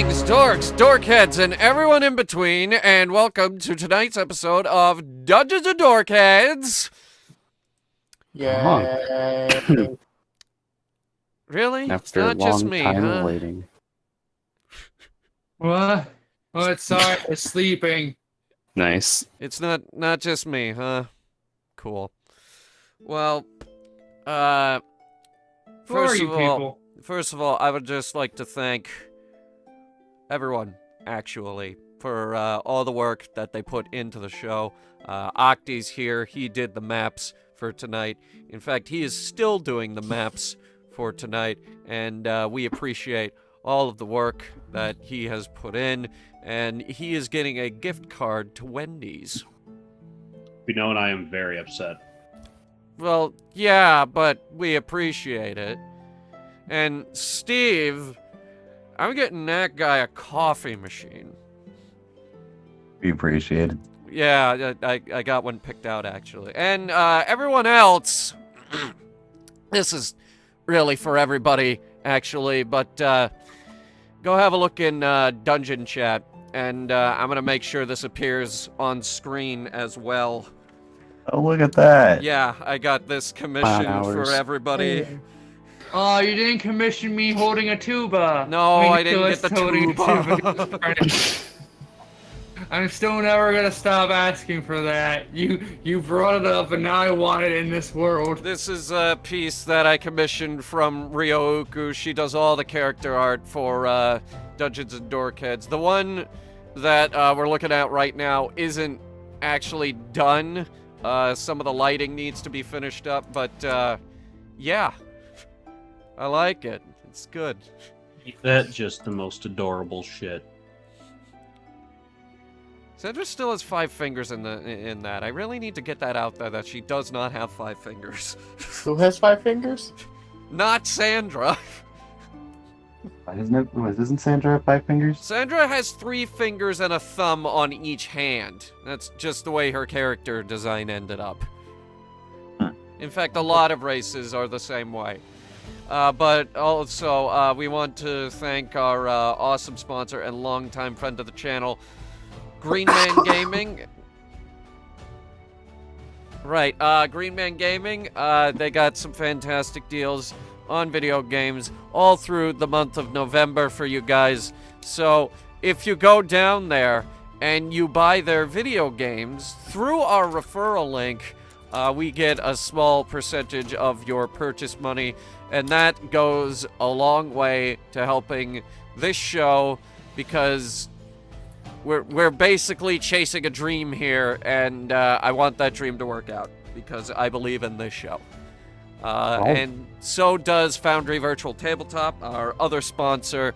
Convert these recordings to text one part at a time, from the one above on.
Greetings, dorks, dorkheads, and everyone in between, and welcome to tonight's episode of Dungeons and Dorkheads. Yay. Really? It's After a not just long me, time huh? of waiting. What? Oh, sorry, it's sleeping. Nice. It's not just me, huh? Cool. Well, Who are first you of all, people? I would just like to thank everyone, actually, for all the work that they put into the show. Octi's here. He did the maps for tonight. In fact, he is still doing the maps for tonight, and we appreciate all of the work that he has put in, and he is getting a gift card to Wendy's. You know, and I am very upset. Well, yeah, but we appreciate it. And Steve, I'm getting that guy a coffee machine. We appreciate it. Yeah, I got one picked out, actually. And everyone else, this is really for everybody, actually, but go have a look in Dungeon Chat, and I'm going to make sure this appears on screen as well. Oh, look at that. Yeah, I got this commissioned for hours. everybody. Oh, you didn't commission me holding a tuba. No, I didn't Nicholas get the holding a tuba. I'm still never gonna stop asking for that. You brought it up, and now I want it in this world. This is a piece that I commissioned from Ryouku. She does all the character art for Dungeons and Dorkheads. The one that we're looking at right now isn't actually done. Some of the lighting needs to be finished up, but yeah, I like it. It's good. That just the most adorable shit. Sandra still has 5 fingers in that. I really need to get that out there that she does not have 5 fingers. Who has 5 fingers? Not Sandra. Isn't Sandra have 5 fingers? Sandra has 3 fingers and a thumb on each hand. That's just the way her character design ended up. In fact, a lot of races are the same way. But also, we want to thank our awesome sponsor and longtime friend of the channel, Green Man Gaming. Right, Green Man Gaming, they got some fantastic deals on video games all through the month of November for you guys. So if you go down there and you buy their video games through our referral link, we get a small percentage of your purchase money, and that goes a long way to helping this show, because we're basically chasing a dream here, and I want that dream to work out because I believe in this show. And so does Foundry Virtual Tabletop, our other sponsor,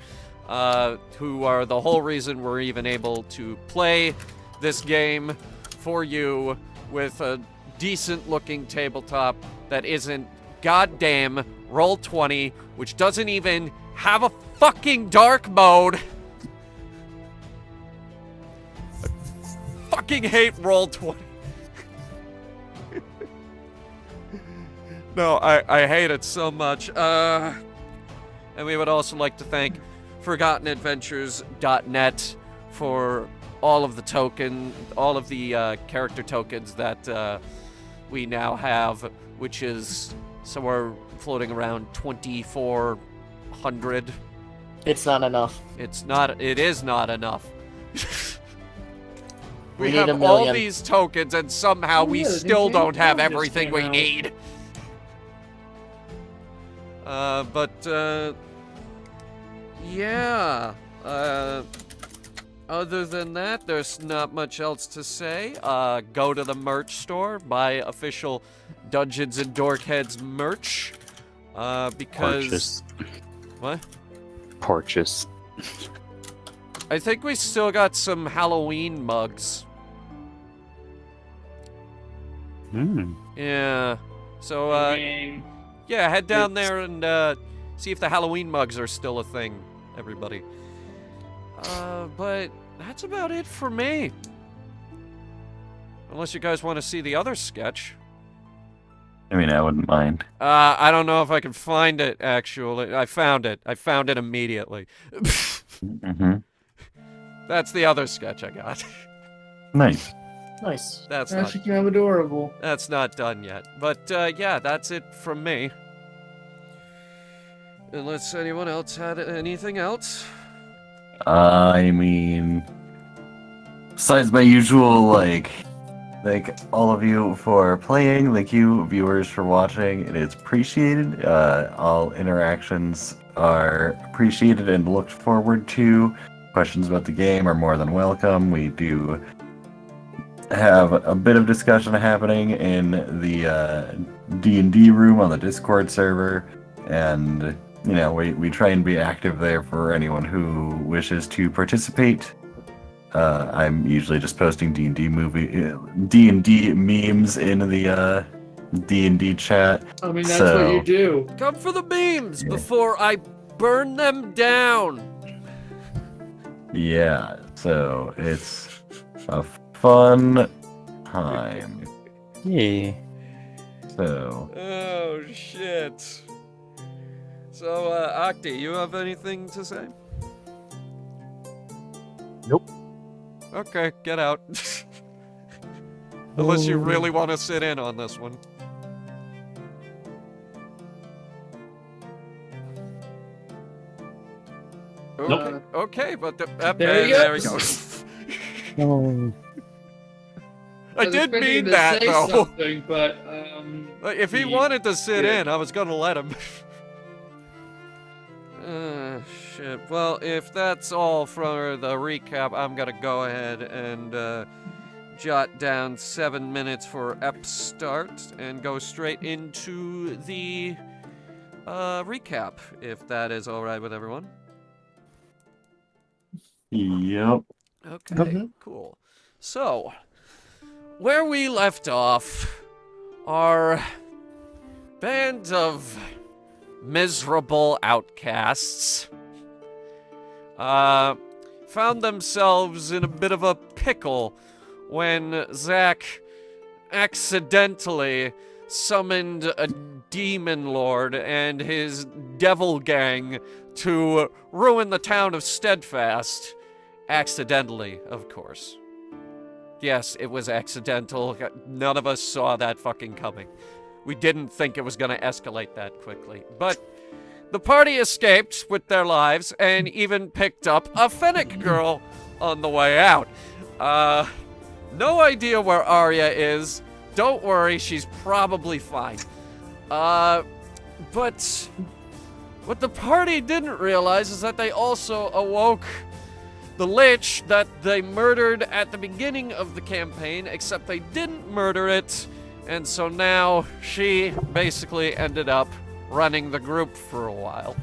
who are the whole reason we're even able to play this game for you with a decent-looking tabletop that isn't goddamn Roll20, which doesn't even have a fucking dark mode. I fucking hate Roll20. No, I hate it so much. And we would also like to thank ForgottenAdventures.net for all of the character tokens that we now have, which is somewhere floating around 2,400. It's not enough. It is not enough. We need a have all million. these tokens, and somehow we yeah, the still new don't have game just everything came we out. need. Yeah. Other than that, there's not much else to say. Go to the merch store, buy official Dungeons and Dorkheads merch. Because... Porches. What? Porches. I think we still got some Halloween mugs. Yeah. So, yeah, head down there and see if the Halloween mugs are still a thing, everybody. But that's about it for me. Unless you guys want to see the other sketch. I mean, I wouldn't mind. I don't know if I can find it, actually. I found it. I found it immediately. Mm-hmm. That's the other sketch I got. Nice. Nice. That's That's not, kind of adorable. that's not done yet. But, yeah, that's it from me. Unless anyone else had anything else? I mean, besides my usual, like, thank all of you for playing, thank you, viewers, for watching. It is appreciated. All interactions are appreciated and looked forward to. Questions about the game are more than welcome. We do have a bit of discussion happening in the D&D room on the Discord server, and you know, we try and be active there for anyone who wishes to participate. I'm usually just posting D&D memes in the D&D chat. I mean, that's So- what you do. Come for the memes Yeah. before I burn them down. Yeah, so it's a fun time. Yeah. So Oh, shit. So, Octi, you have anything to say? Nope. Okay, get out. Unless you really want to sit in on this one. Okay, Nope. okay, but There you go. there we go. Oh. I was did expecting mean to that, say though. something, but Like, if he Yeah. wanted to sit Yeah. in, I was gonna let him. Shit. Well, if that's all for the recap, I'm gonna go ahead and jot down 7 minutes for ep start and go straight into the recap, if that is all right with everyone. yep. Okay, Mhm. cool. So, where we left off, our band of miserable outcasts found themselves in a bit of a pickle when Zack accidentally summoned a demon lord and his devil gang to ruin the town of Steadfast. Accidentally, of course. Yes, it was accidental. None of us saw that fucking coming. We didn't think it was gonna escalate that quickly. But the party escaped with their lives and even picked up a Fennec girl on the way out. No idea where Adia is. Don't worry, she's probably fine. But what the party didn't realize is that they also awoke the Lich that they murdered at the beginning of the campaign, except they didn't murder it, and so now she basically ended up running the group for a while.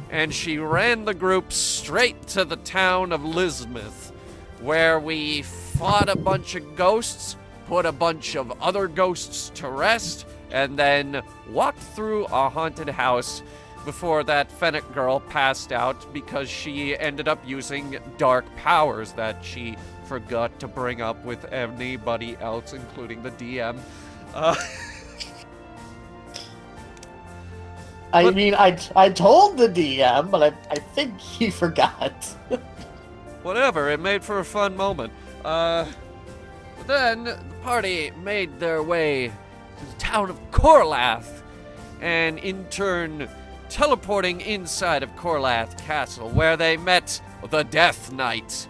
And she ran the group straight to the town of Lismouth, where we fought a bunch of ghosts, put a bunch of other ghosts to rest, and then walked through a haunted house before that Fennec girl passed out because she ended up using dark powers that she forgot to bring up with anybody else, including the DM. I mean, I told the DM, but I think he forgot. Whatever, it made for a fun moment. Then the party made their way to the town of Corlath, and in turn teleporting inside of Corlath Castle, where they met the Death Knight,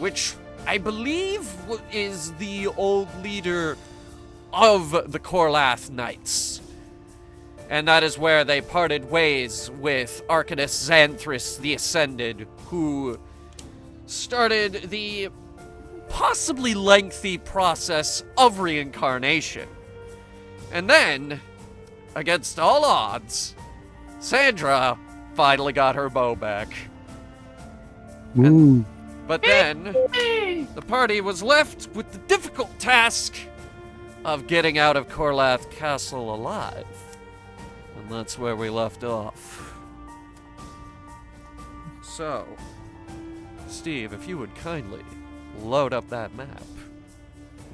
which I believe is the old leader of the Corlath Knights. And that is where they parted ways with Arcanus Xanthris the Ascended, who started the possibly lengthy process of reincarnation. And then, against all odds, Sandra finally got her bow back. Ooh. But then, the party was left with the difficult task of getting out of Corlath Castle alive. And that's where we left off. So, Steve, if you would kindly load up that map,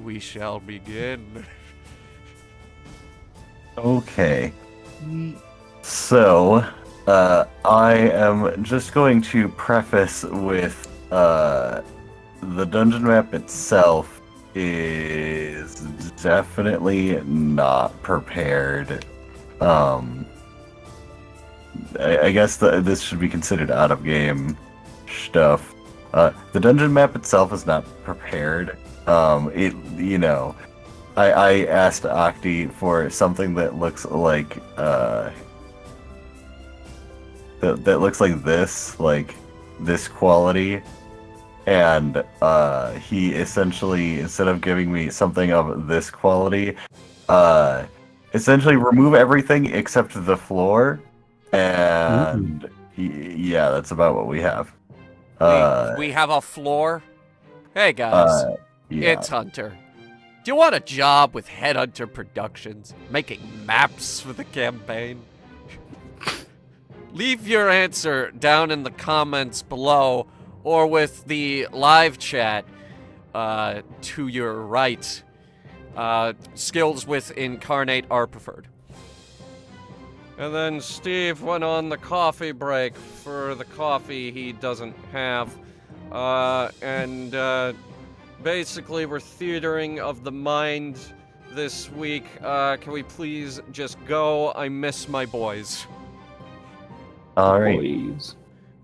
we shall begin. Okay. So, I am just going to preface with, the dungeon map itself is definitely not prepared. I guess this should be considered out-of-game stuff. The dungeon map itself is not prepared. I asked Octi for something that looks like, that looks like this quality, and he essentially, instead of giving me something of this quality, essentially remove everything except the floor, and yeah, that's about what we have. We have a floor. Hey guys, Yeah. it's Hunter. Do you want a job with Headhunter Productions, making maps for the campaign? Leave your answer down in the comments below, or with the live chat to your right. Skills with Incarnate are preferred. And then Steve went on the coffee break for the coffee he doesn't have. Basically we're theatering of the mind this week. Can we please just go? I miss my boys. Alright. Boys.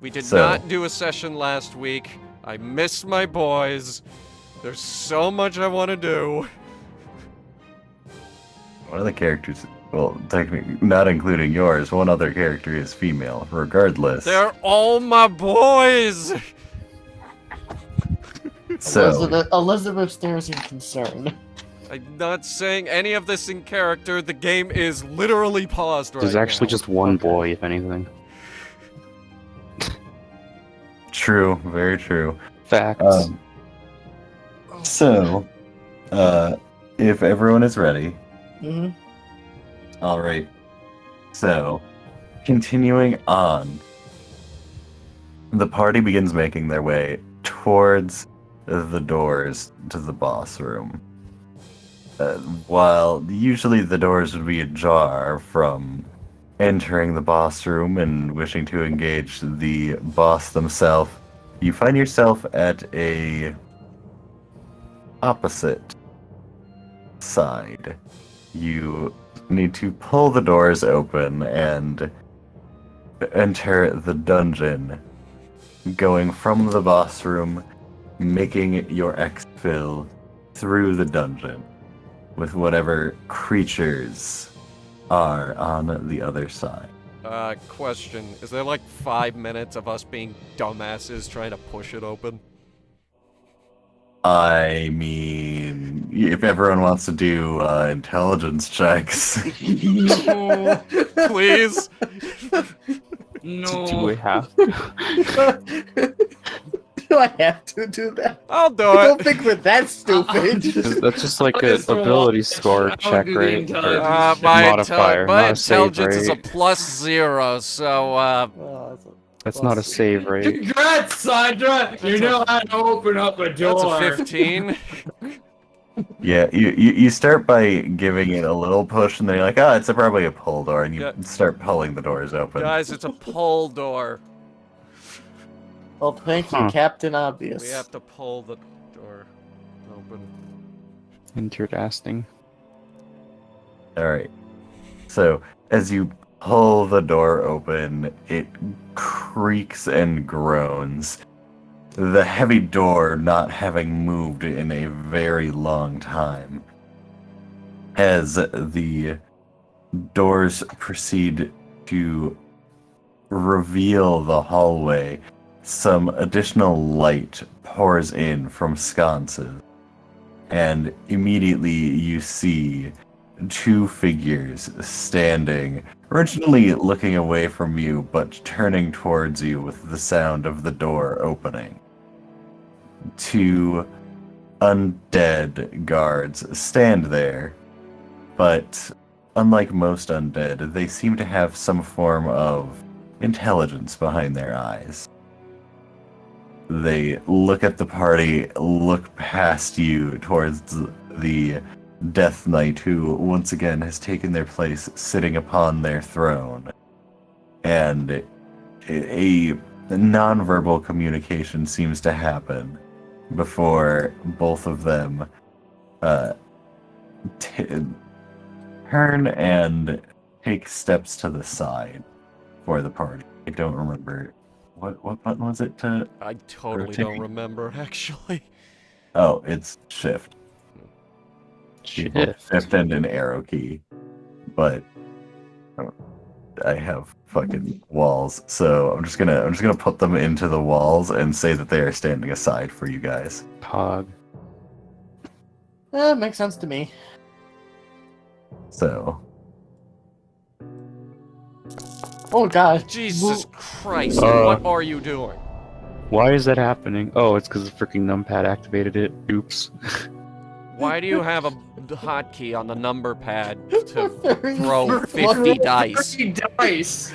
We did So- not do a session last week. I miss my boys. There's so much I want to do. One of the characters, well, technically, not including yours, one other character is female, regardless. They're all my boys! So, Elizabeth stares in concern. I'm not saying any of this in character. The game is literally paused right There's actually now. just one boy, if anything. true, very true. Facts. So, if everyone is ready, Mm-hmm. alright. So, continuing on, the party begins making their way towards the doors to the boss room. While usually the doors would be ajar from entering the boss room and wishing to engage the boss themselves, you find yourself at a opposite side. You need to pull the doors open and enter the dungeon, going from the boss room, making your exfil through the dungeon with whatever creatures are on the other side. Question. Is there like 5 minutes of us being dumbasses trying to push it open? I mean, if everyone wants to do intelligence checks, No, Please? no. Do we have to? Do I have to do that? I'll do I don't it. think we're that stupid. That's just like I'll a just throw ability up. score I'll check, do the right? intelligence. Or My, modifier, my not a save intelligence is a rate. +0, so Oh, That's not a save rate. Congrats, Sandra! You know how to open up a door. that's a 15. yeah, you start by giving it a little push, and then you're like, oh, it's probably a pull door, and you Yeah. start pulling the doors open. Guys, it's a pull door. well, thank you, Huh. Captain Obvious. We have to pull the door open. Interesting. Alright. So, as you pull the door open, it creaks and groans. The heavy door not having moved in a very long time. As the doors proceed to reveal the hallway, some additional light pours in from sconces, and immediately you see two figures standing, originally looking away from you, but turning towards you with the sound of the door opening. Two undead guards stand there, but unlike most undead, they seem to have some form of intelligence behind their eyes. They look at the party, look past you towards the Death Knight, who once again has taken their place sitting upon their throne. And a nonverbal communication seems to happen before both of them turn and take steps to the side for the party. I don't remember what button was it to. I totally don't remember, actually. Oh, it's shift. Shift and an arrow key, but I have fucking walls, so I'm just gonna put them into the walls and say that they are standing aside for you guys. Pog. Makes sense to me. So Oh god. Jesus Christ, Uh, what are you doing? Why is that happening? Oh, it's because the freaking numpad activated it. Oops. Why do you have a hotkey on the number pad to Very throw 50 dice? 3 dice.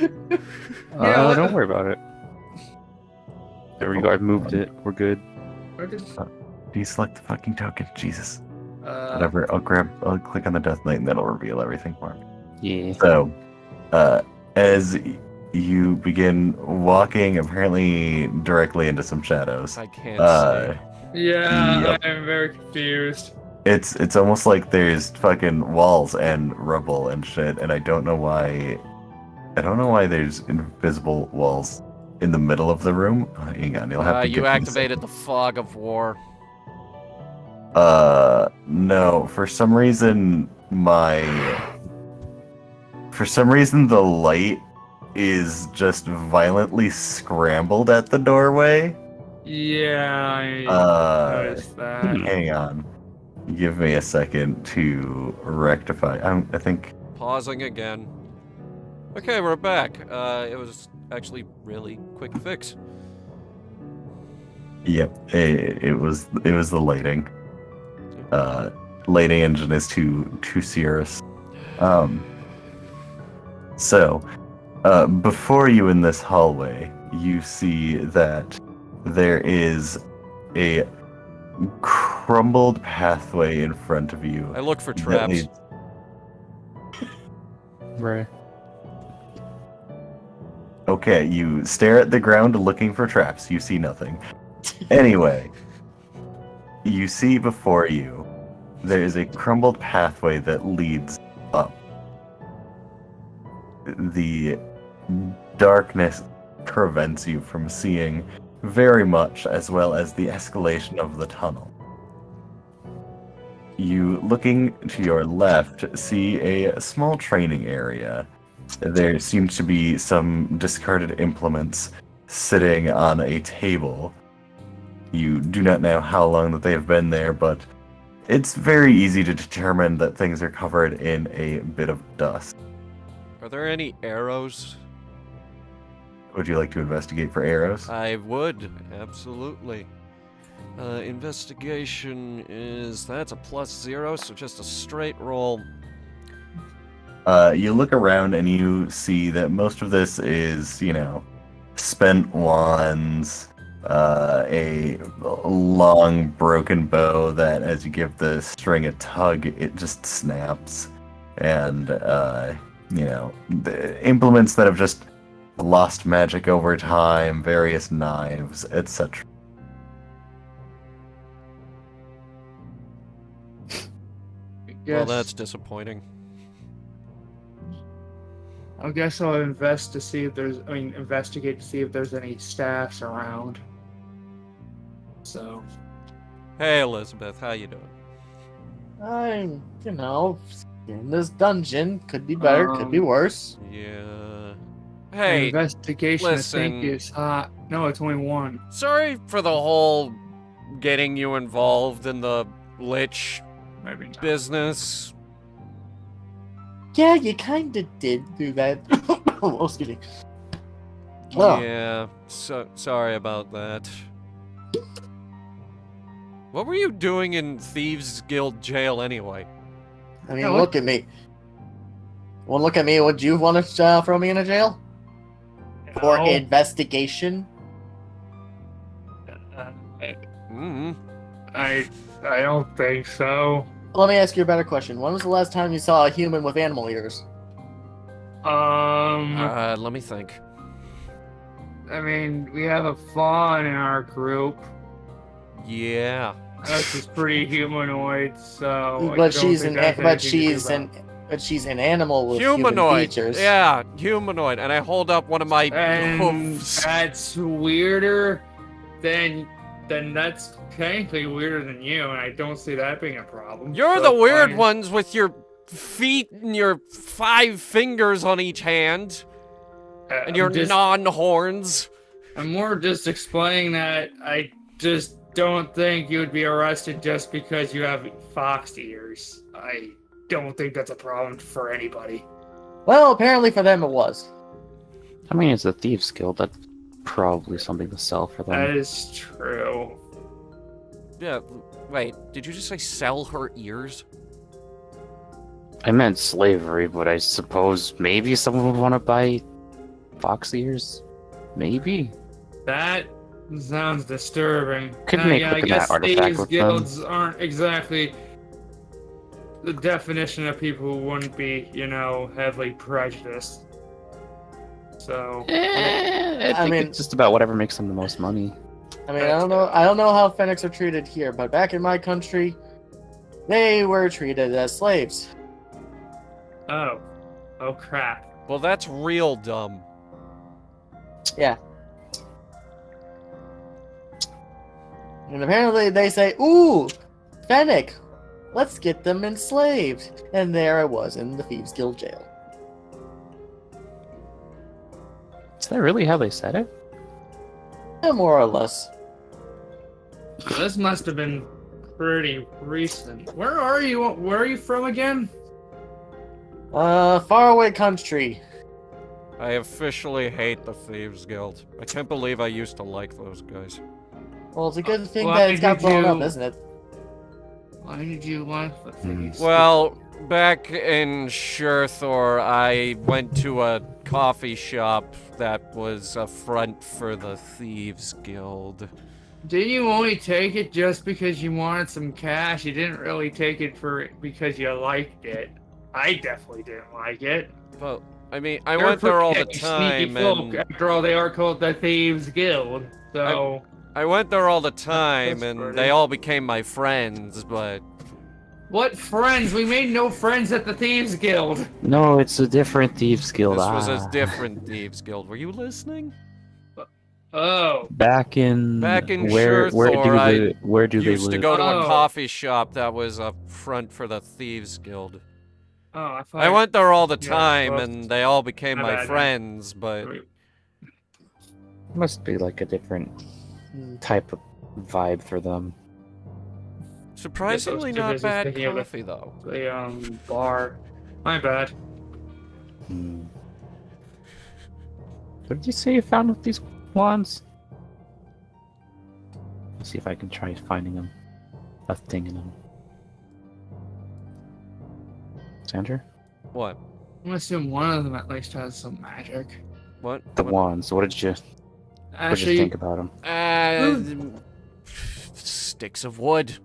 Don't worry about it. There we go. I've moved it. We're good. deselect the fucking token, Jesus. Uh, Whatever. I'll click on the Death Knight and that'll reveal everything for me. Yeah. So, as you begin walking, apparently directly into some shadows. I can't see. yeah, Yep. I'm very confused. It's almost like there's fucking walls and rubble and shit, and I don't know why. I don't know why there's invisible walls in the middle of the room. Hang on, you'll have to. You give me a activated the fog of war. No. For some reason, the light is just violently scrambled at the doorway. Yeah, I noticed that. Hang on. Give me a second to rectify. I think. Pausing again. Okay, we're back. It was actually really quick fix. Yep. It was the lighting. Lighting engine is too serious. So, before you in this hallway, you see that there is a crumbled pathway in front of you. I look for that traps. leads- Right. Okay, you stare at the ground looking for traps. You see nothing. Anyway, you see before you, there is a crumbled pathway that leads up. The darkness prevents you from seeing very much, as well as the escalation of the tunnel. You, looking to your left, see a small training area. There seems to be some discarded implements sitting on a table. You do not know how long that they have been there, but it's very easy to determine that things are covered in a bit of dust. Are there any arrows? Would you like to investigate for arrows? I would, absolutely. Investigation that's a +0, so just a straight roll. You look around and you see that most of this is, spent wands, a long broken bow that as you give the string a tug, it just snaps. And, the implements that have just lost magic over time, various knives, etc. Well, that's disappointing. I guess I'll investigate to see if there's any staffs around. So, Hey, Elizabeth, how you doing? I'm, in this dungeon. Could be better, could be worse. Yeah. Hey, investigation I think listen. is hot. No, it's only 1. sorry for the whole getting you involved in the lich Maybe not. business. Yeah, you kinda did do that. Oh, excuse me. Oh. Yeah, so sorry about that. What were you doing in Thieves Guild jail anyway? I mean, Yeah, look at me. Well, look at me. Would you want to throw me in a jail? For No. investigation? Mm-hmm. I don't think so. Let me ask you a better question. When was the last time you saw a human with animal ears? Let me think. I mean, we have a fawn in our group. Yeah. That's just pretty humanoid, so. But she's an animal with human Humanoid. features. Yeah, humanoid. And I hold up one of my And hoofs. that's weirder than that's technically weirder than you, and I don't see that being a problem. You're So the weird fine. ones with your feet and your 5 fingers on each hand and your non-horns. I'm more just explaining that I just don't think you would be arrested just because you have fox ears. I don't think that's a problem for anybody. Well, apparently for them it was. I mean, it's a thieves guild. That's probably something to sell for That them. is true. Yeah, wait, did you just say sell her ears? I meant slavery, but I suppose maybe someone would want to buy fox ears? Maybe? That sounds disturbing. Could make yeah, like I an guess artifact thieves with them. guilds aren't exactly the definition of people who wouldn't be, heavily prejudiced. So I mean, it's just about whatever makes them the most money. I mean, I don't know how Fenix are treated here, but back in my country, they were treated as slaves. oh crap. Well, that's real dumb. Yeah. And apparently they say, "Ooh, Fennec, let's get them enslaved." And there I was in the Thieves Guild jail. Is that really how they said it? Yeah, more or less. This must have been pretty recent. Where are you? Where are you from again? Faraway country. I officially hate the Thieves Guild. I can't believe I used to like those guys. Well, it's a good thing Why that it's got did blown up, you- isn't it? Why did you like the thieves? Well, back in Sherthor, I went to a coffee shop that was a front for the Thieves Guild. Didn't you only take it just because you wanted some cash? You didn't really take it because you liked it. I definitely didn't like it. Well, I mean, I They're went there all the pretty sneaky time, folk. and After all, they are called the Thieves Guild. So I went there all the time, That's and pretty. they all became my friends, but what friends? We made no friends at the Thieves Guild. No, it's a different thieves guild. this was a different Thieves Guild. Were you listening? Oh, Back in Back in where Sherthor, I where do they Used to live? go to a Oh. coffee shop that was a front for the Thieves Guild. I thought I went there all the Yeah, time, well, and they all became my my bad, man. friends, but Must be like a different type of vibe for them. surprisingly too not busy bad thinking of it. coffee, though. the bar. My bad. Hmm. What did you say you found with these wands? Let's see if I can try finding them. A thing in them. Sandra? What? I'm gonna assume one of them at least has some magic. What? The What? wands. What did you Actually, think about them? Sticks of wood.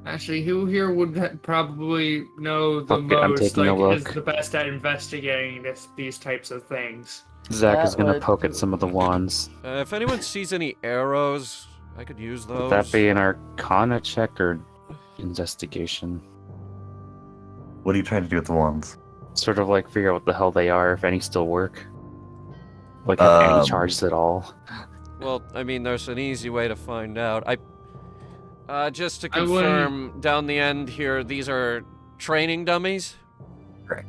who here would probably know the Okay, I'm most? taking a Is look. the best at investigating these types of things. Zach is That gonna would- poke at some of the wands. If anyone sees any arrows, I could use those. Would that be an Arcana check or investigation? What are you trying to do with the wands? Sort of like figure out what the hell they are, if any still work. Like have any Um, charges at all. Well, I mean, there's an easy way to find out. Just to I wouldn't- confirm, down the end here, these are training dummies? Correct.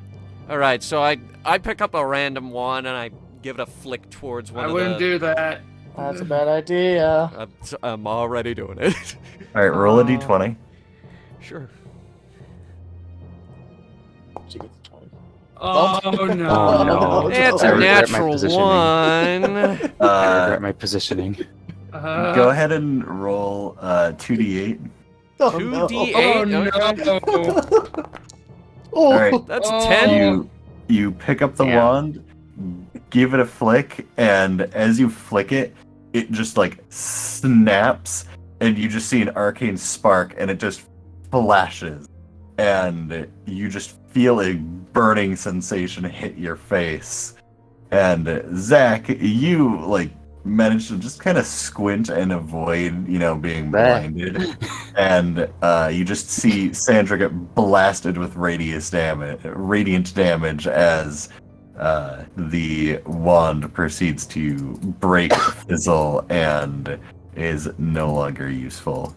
Alright, so I pick up a random one and I give it a flick towards one I of wouldn't the... do that. That's a bad idea. I'm already doing it. Alright, roll a Oh. d20. Sure. She gets a 20. Oh no! Oh, no. It's I a regret my natural positioning. one. I regret my positioning. Go ahead and roll 2d8. Oh, no. 2d8? Oh no! Oh, Alright. That's Oh. 10. You pick up the Yeah. wand, give it a flick, and as you flick it, it just like snaps, and you just see an arcane spark, and it just flashes, and you just feel a burning sensation hit your face. And Zach, you like managed to just kind of squint and avoid, being blinded. And you just see Sandra get blasted with radiant damage as the wand proceeds to break, fizzle, and is no longer useful.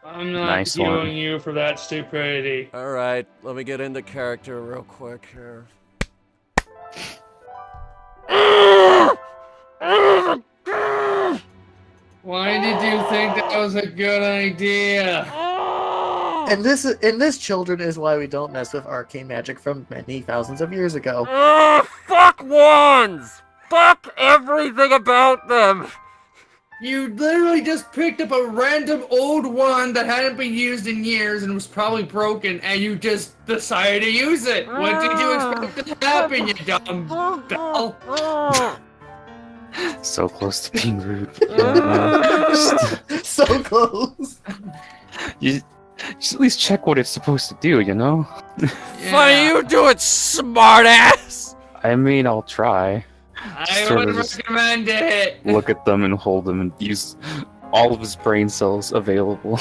I'm not Nice one. healing you for that stupidity. All right, let me get into character real quick here. Why did you think that was a good idea? And this, children, is why we don't mess with arcane magic from many thousands of years ago. Fuck wands! Fuck everything about them! You literally just picked up a random old one that hadn't been used in years and was probably broken, and you just decided to use it. What did you expect to happen, you dumb bell? So close to being rude. So close. You just at least check what it's supposed to do, you know? Why you do it, smartass? I mean, I'll try. I Sort would of just recommend it. Look at them and hold them and use all of his brain cells available.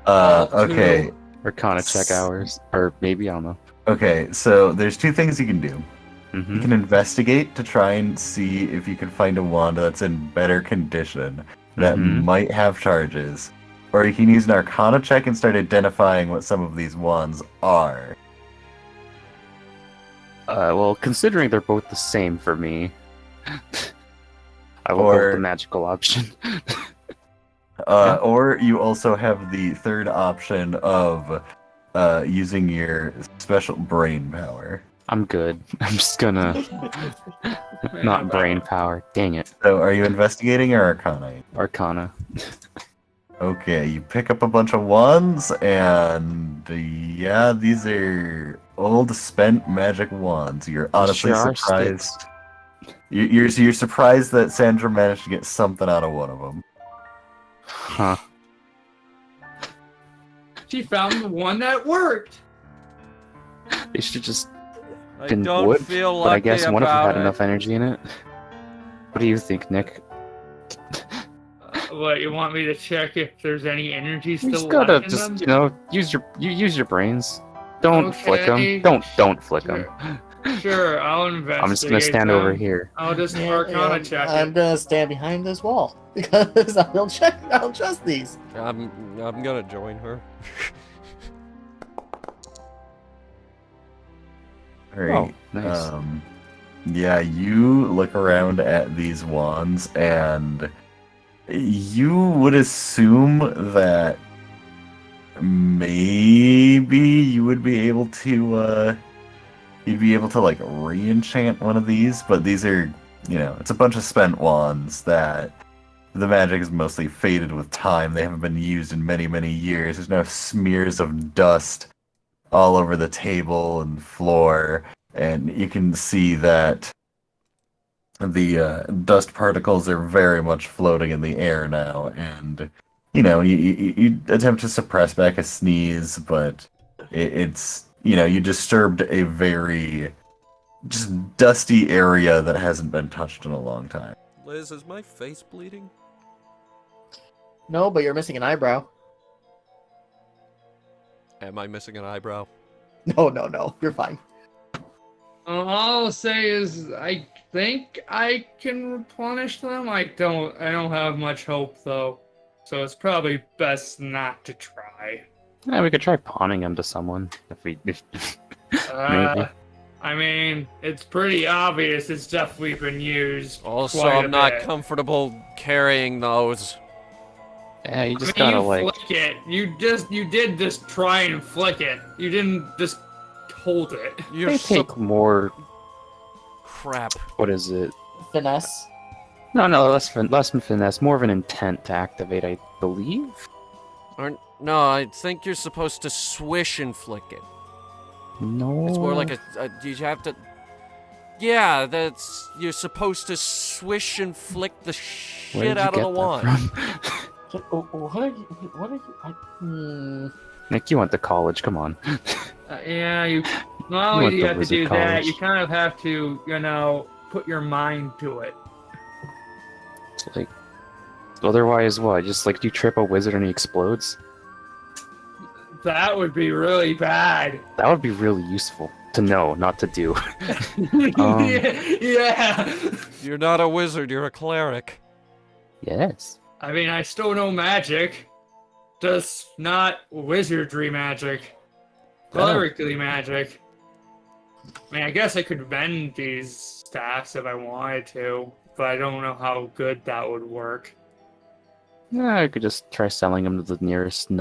Okay. Arcana check hours. Or maybe, I don't know. Okay, so there's two things you can do. You Mm-hmm. can investigate to try and see if you can find a wand that's in better condition that Mhm. might have charges. Or you can use an Arcana check and start identifying what some of these wands are. Well, considering they're both the same for me, I will go with the magical option. Yeah. Or you also have the third option of using your special brain power. I'm good. I'm just gonna not brain power. Dang it. So are you investigating or Arcana? Arcana. Okay, you pick up a bunch of wands, and yeah, these are old spent magic wands. You're honestly Sure are surprised. sticks. You're surprised that Sandra managed to get something out of one of them. Huh. She found the one that worked. They should just I been don't wood, feel but I lucky guess one of them about had it. enough energy in it. What do you think, Nick? What, you want me to check if there's any energy You still just gotta left in them? use your brains. Don't flick Okay. them. Don't flick them. Sure, I'll investigate. I'm just gonna stand them. over here. I'll just Yeah, Arcana check I'm it. gonna stand behind this wall because I don't trust these. I'm gonna join her. Alright. Oh, nice. Yeah, you look around at these wands, and you would assume that maybe you would be able to, you'd be able to, like, re-enchant one of these, but these are, it's a bunch of spent wands that the magic is mostly faded with time. They haven't been used in many, many years. There's now smears of dust all over the table and floor, and you can see that the dust particles are very much floating in the air now, and you attempt to suppress back a sneeze, but it's you disturbed a very just dusty area that hasn't been touched in a long time. Liz, is my face bleeding? No, but you're missing an eyebrow. Am I missing an eyebrow? No, you're fine. All I'll say is I think I can replenish them. I don't have much hope though, so it's probably best not to try. Yeah, we could try pawning them to someone if maybe. I mean, it's pretty obvious it's definitely been used. Also, quite a I'm not bit. comfortable carrying those. Yeah, you just I mean, gotta you like. flick it. You did just try and flick it. You didn't just hold it. You're They so take more. crap. What is it? Finesse. No, less than finesse. More of an intent to activate, I believe. No, I think you're supposed to swish and flick it. No. It's more like you have to. Yeah, you're supposed to swish and flick the Where shit did you out of get the that wand. from? What are you? Nick, you went to college. Come on. Yeah, you. Not You only went do you to have to wizard do that, college. you kind of have to, put your mind to it. It's like, otherwise, what? Just like you trip a wizard and he explodes? That would be really bad. That would be really useful to know, not to do. Yeah. You're not a wizard, you're a cleric. Yes. I mean, I still know magic, just not wizardry magic, clerically magic. I mean, I guess I could bend these staffs if I wanted to, but I don't know how good that would work. Yeah, I could just try selling them to the nearest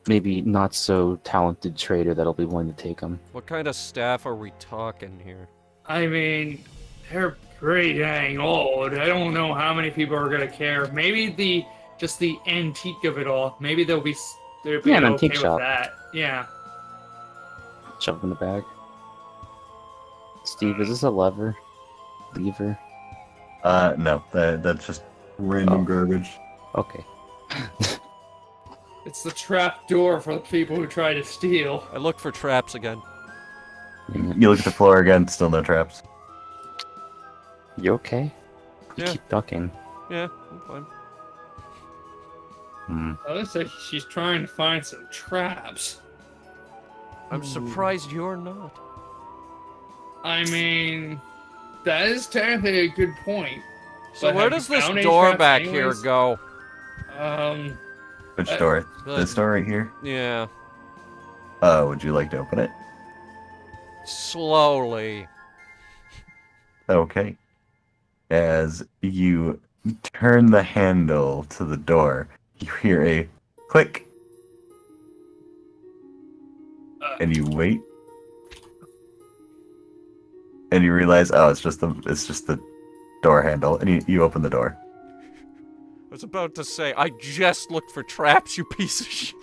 maybe not so talented trader that'll be willing to take them. What kind of staff are we talking here? I mean, they're pretty dang old. I don't know how many people are gonna care. Maybe just the antique of it all. Maybe they'll be an okay antique with shop. that. Yeah. Shove them in the bag. Steve, is this a lever? Lever? No, that's just random Oh. garbage. Okay. It's the trap door for the people who try to steal. I look for traps again. You look at the floor again, still no traps. You okay? You Yeah. keep ducking. Yeah, I'm fine. It looks like she's trying to find some traps. I'm surprised you're not. I mean, that is technically a good point. So But where have you does this found any door traps back anyways? here go? Which door? Uh, This door right here? Yeah, Would you like to open it? slowly. Okay. As you turn the handle to the door, you hear a click. And you wait. And you realize, oh, it's just the door handle, and you open the door. I was about to say, I just looked for traps, you piece of shit.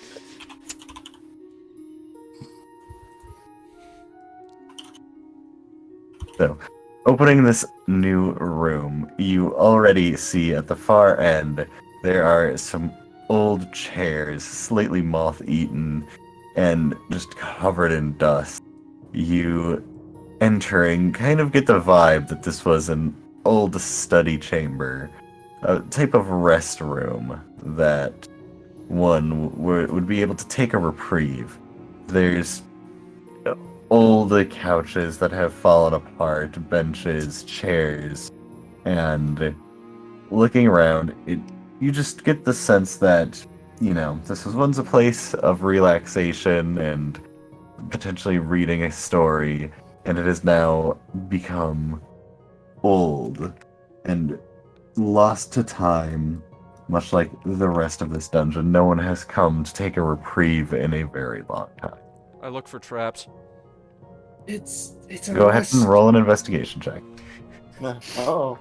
So, opening this new room, you already see at the far end there are some old chairs, slightly moth-eaten, and just covered in dust. You entering kind of get the vibe that this was an old study chamber, a type of rest room that one would be able to take a reprieve. There's old couches that have fallen apart, benches, chairs, and looking around, you just get the sense that, this was once a place of relaxation and potentially reading a story, and it has now become old and lost to time, much like the rest of this dungeon. No one has come to take a reprieve in a very long time. I look for traps. It's a Go ahead and roll an investigation check. Oh.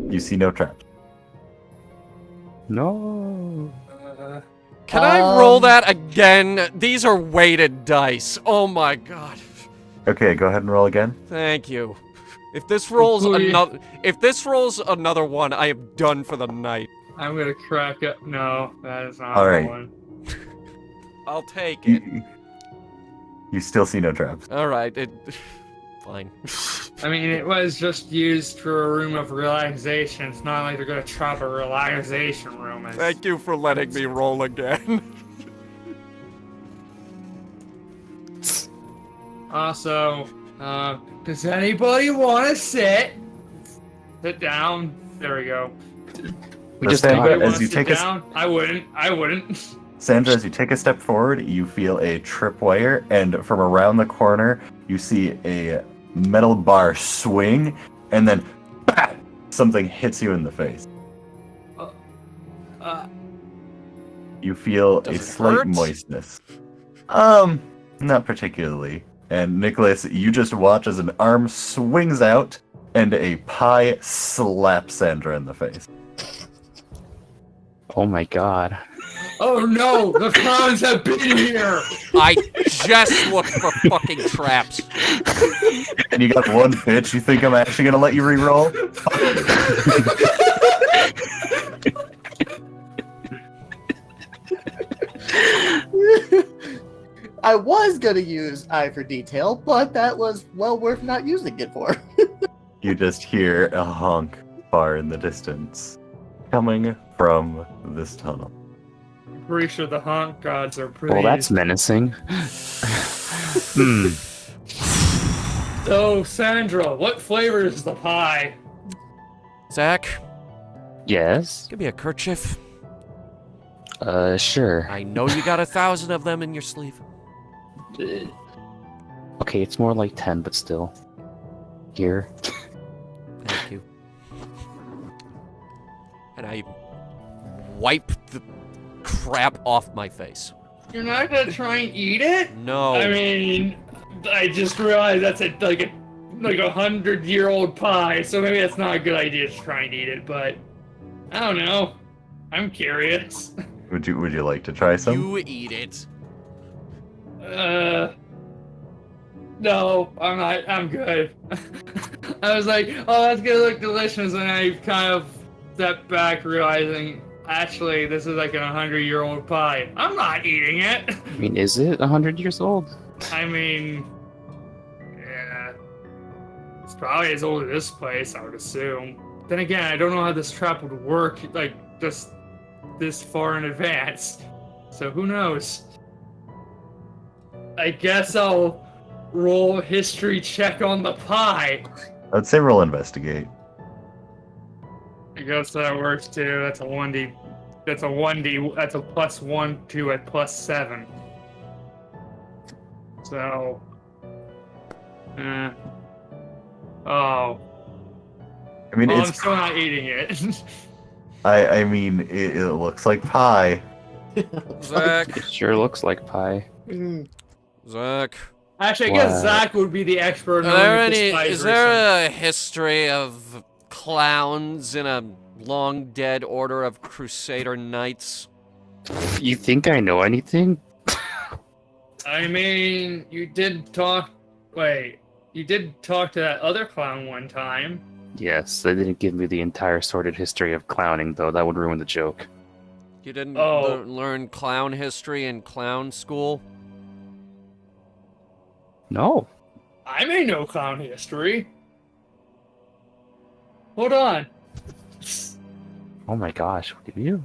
You see no traps. No. Can I roll that again? These are weighted dice. Oh my god. Okay, go ahead and roll again. Thank you. If this rolls another one, I am done for the night. I'm gonna crack it. No, that is not All the right. one. I'll take it. You still see no traps. All right, fine. I mean, it was just used for a room of relaxation. It's not like they're gonna trap a relaxation room. Thank you for letting me roll again. Also, does anybody want to sit? Sit down. There we go. We just Sandra, got Anybody as wanna you sit take a down? I wouldn't. Sandra, as you take a step forward, you feel a tripwire, and from around the corner, you see a metal bar swing, and then bah! Something hits you in the face. You feel Does a it slight hurt? moistness. Not particularly. And Nicholas, you just watch as an arm swings out, and a pie slaps Sandra in the face. Oh my god. Oh no, the clowns have been here! I just looked for fucking traps. And you got one pitch. You think I'm actually gonna let you re-roll? I was gonna use eye for detail, but that was well worth not using it for. You just hear a honk far in the distance, coming from this tunnel. I'm pretty sure the honk gods are pretty. Well, that's menacing. Hmm. So, Sandra, what flavor is the pie? Zach, Yes. give me a kerchief. Sure. I know you got 1,000 of them in your sleeve. Okay, it's more like 10, but still. Here. Thank you. And I wipe the crap off my face. You're not gonna try and eat it? No. I mean, I just realized that's like a 100-year-old pie, so maybe that's not a good idea to try and eat it. But I don't know. I'm curious. Would you like to try some? You eat it. No, I'm not. I'm good. I was like, oh, that's gonna look delicious, and I kind of stepped back, realizing actually this is like a 100-year-old pie. I'm not eating it. I mean, is it 100 years old? I mean, yeah, it's probably as old as this place, I would assume. Then again, I don't know how this trap would work, like just this far in advance. So who knows? I guess I'll roll a history check on the pie. I'd say roll investigate. I guess that works too. That's a 1D. That's a 1D. That's a +1 to a +7. So. Oh. I mean, I'm it's. still not eating it. I mean, it looks like pie. Zach. It sure looks like pie. Mm. Zach. Actually, I guess Wow. Zach would be the expert. Is there a history of clowns in a long dead order of Crusader Knights? You think I know anything? I mean, you did talk. Wait, you did talk to that other clown one time. Yes, they didn't give me the entire sordid history of clowning, though. That would ruin the joke. You didn't Oh. learn clown history in clown school? No. I may know clown history. Hold on. Oh my gosh, what do you?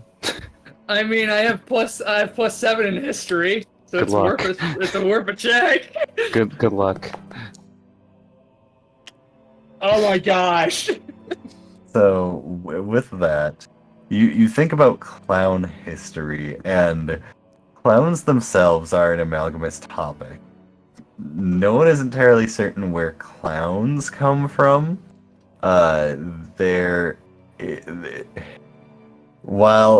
I mean, I have +7 in history, so Good it's luck. worth a check. Good luck. Oh my gosh. So with that, you think about clown history, and clowns themselves are an amalgamous topic. No one is entirely certain where clowns come from. While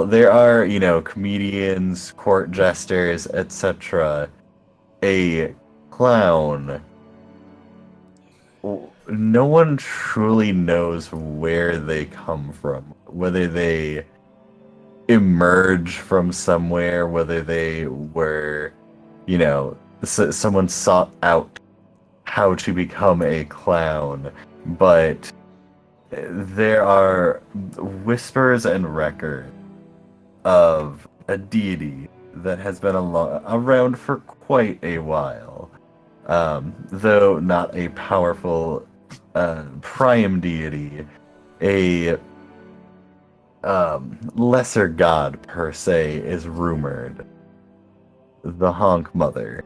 there are, comedians, court jesters, etc., a clown, no one truly knows where they come from. Whether they emerge from somewhere, whether they were, someone sought out how to become a clown, but there are whispers and records of a deity that has been around for quite a while, though not a powerful prime deity, a lesser god per se is rumored. The Honk Mother.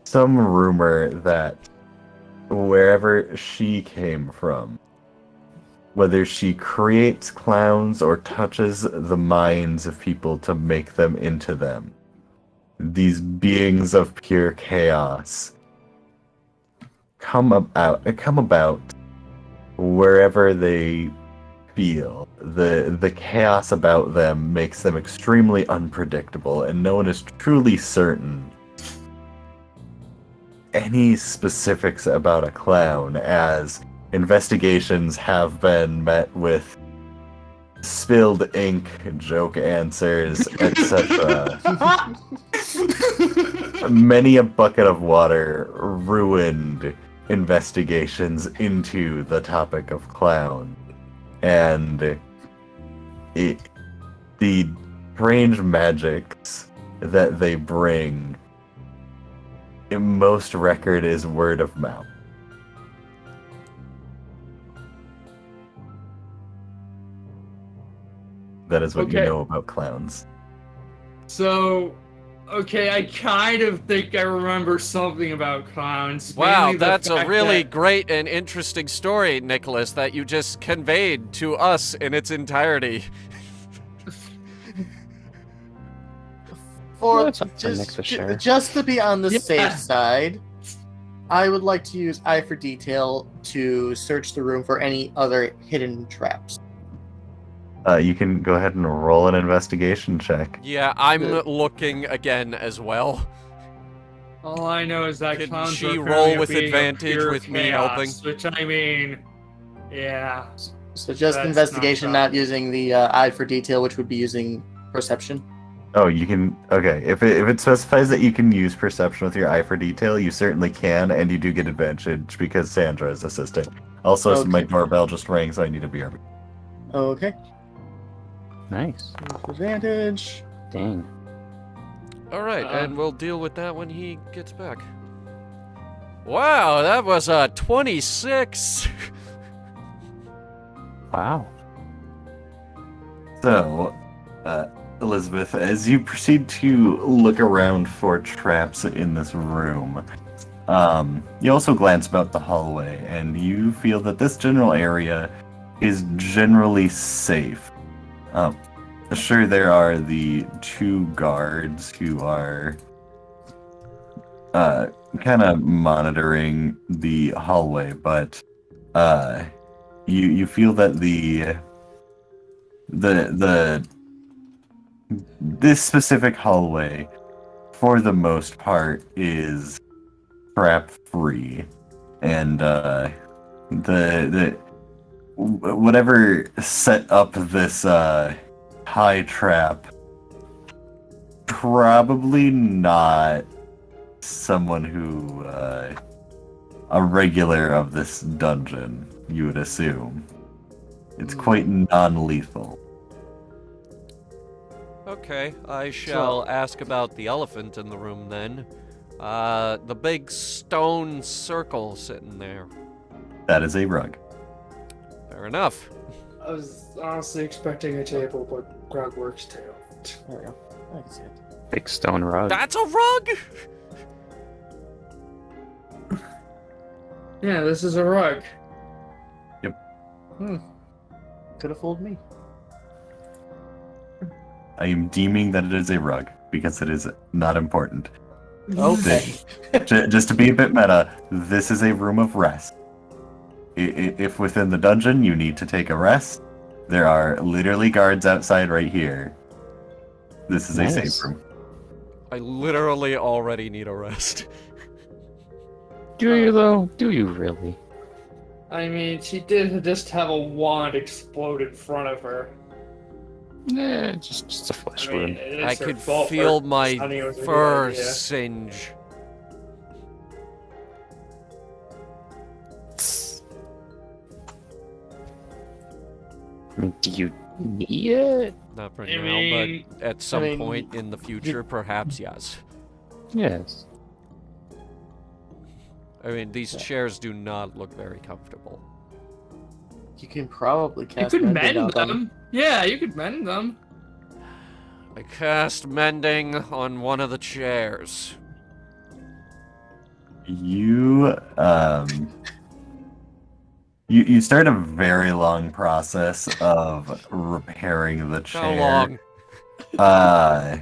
Some rumor that wherever she came from, whether she creates clowns or touches the minds of people to make them into them, these beings of pure chaos come about wherever they feel. The chaos about them makes them extremely unpredictable, and no one is truly certain any specifics about a clown, as investigations have been met with spilled ink, joke answers, etc. Many a bucket of water ruined investigations into the topic of clown. And the strange magics that they bring, in most record is word of mouth. That is what you Okay. know about clowns. So, okay, I kind of think I remember something about clowns. Wow, mainly the that's a fact really that- great and interesting story, Nicholas, that you just conveyed to us in its entirety. For That's up to Nick to share. just to be on the Yeah. safe side, I would like to use Eye for Detail to search the room for any other hidden traps. You can go ahead and roll an investigation check. Yeah, I'm Good. looking again as well. All I know is that Can clowns she are roll currently with being a advantage pure with me chaos, which I mean, yeah. So just That's investigation, not not using the Eye for Detail, which would be using Perception. Oh, you can. Okay, if it specifies that you can use perception with your eye for detail, you certainly can, and you do get advantage because Sandra is assisting. Also, Okay. my doorbell just rang, so I need to be RB. Okay. Nice. Advantage. Dang. Alright, and we'll deal with that when he gets back. Wow, that was a 26! Wow. So, Elizabeth, as you proceed to look around for traps in this room, you also glance about the hallway, and you feel that this general area is generally safe. Sure, there are the two guards who are kind of monitoring the hallway, but you feel that this specific hallway, for the most part, is trap free, and the whatever set up this high trap, probably not someone who a regular of this dungeon, you would assume. It's quite non-lethal. Okay, I shall ask about the elephant in the room then. The big stone circle sitting there. That is a rug. Fair enough. I was honestly expecting a table, but rug works too. There we go. I can see it. Big stone rug. That's a rug? Yeah, this is a rug. Could have fooled me. I am deeming that it is a rug because it is not important. Okay. Just to be a bit meta, this is a room of rest. If within the dungeon you need to take a rest, there are literally guards outside right here. This is a Nice. safe room. I literally already need a rest. Do you though? Do you really? I mean, she did just have a wand explode in front of her. Just a flesh I mean, wound. it is I her could fault for feel my deciding it was a good fur idea. singe. I mean, do you need it? Not right I now, mean- but at some mean, point in the future, perhaps yes. Yes. I mean, these chairs do not look very comfortable. You can probably You cast could Mending mend on them. Yeah, you could mend them. I cast mending on one of the chairs. You you start a very long process of repairing the chair. How long?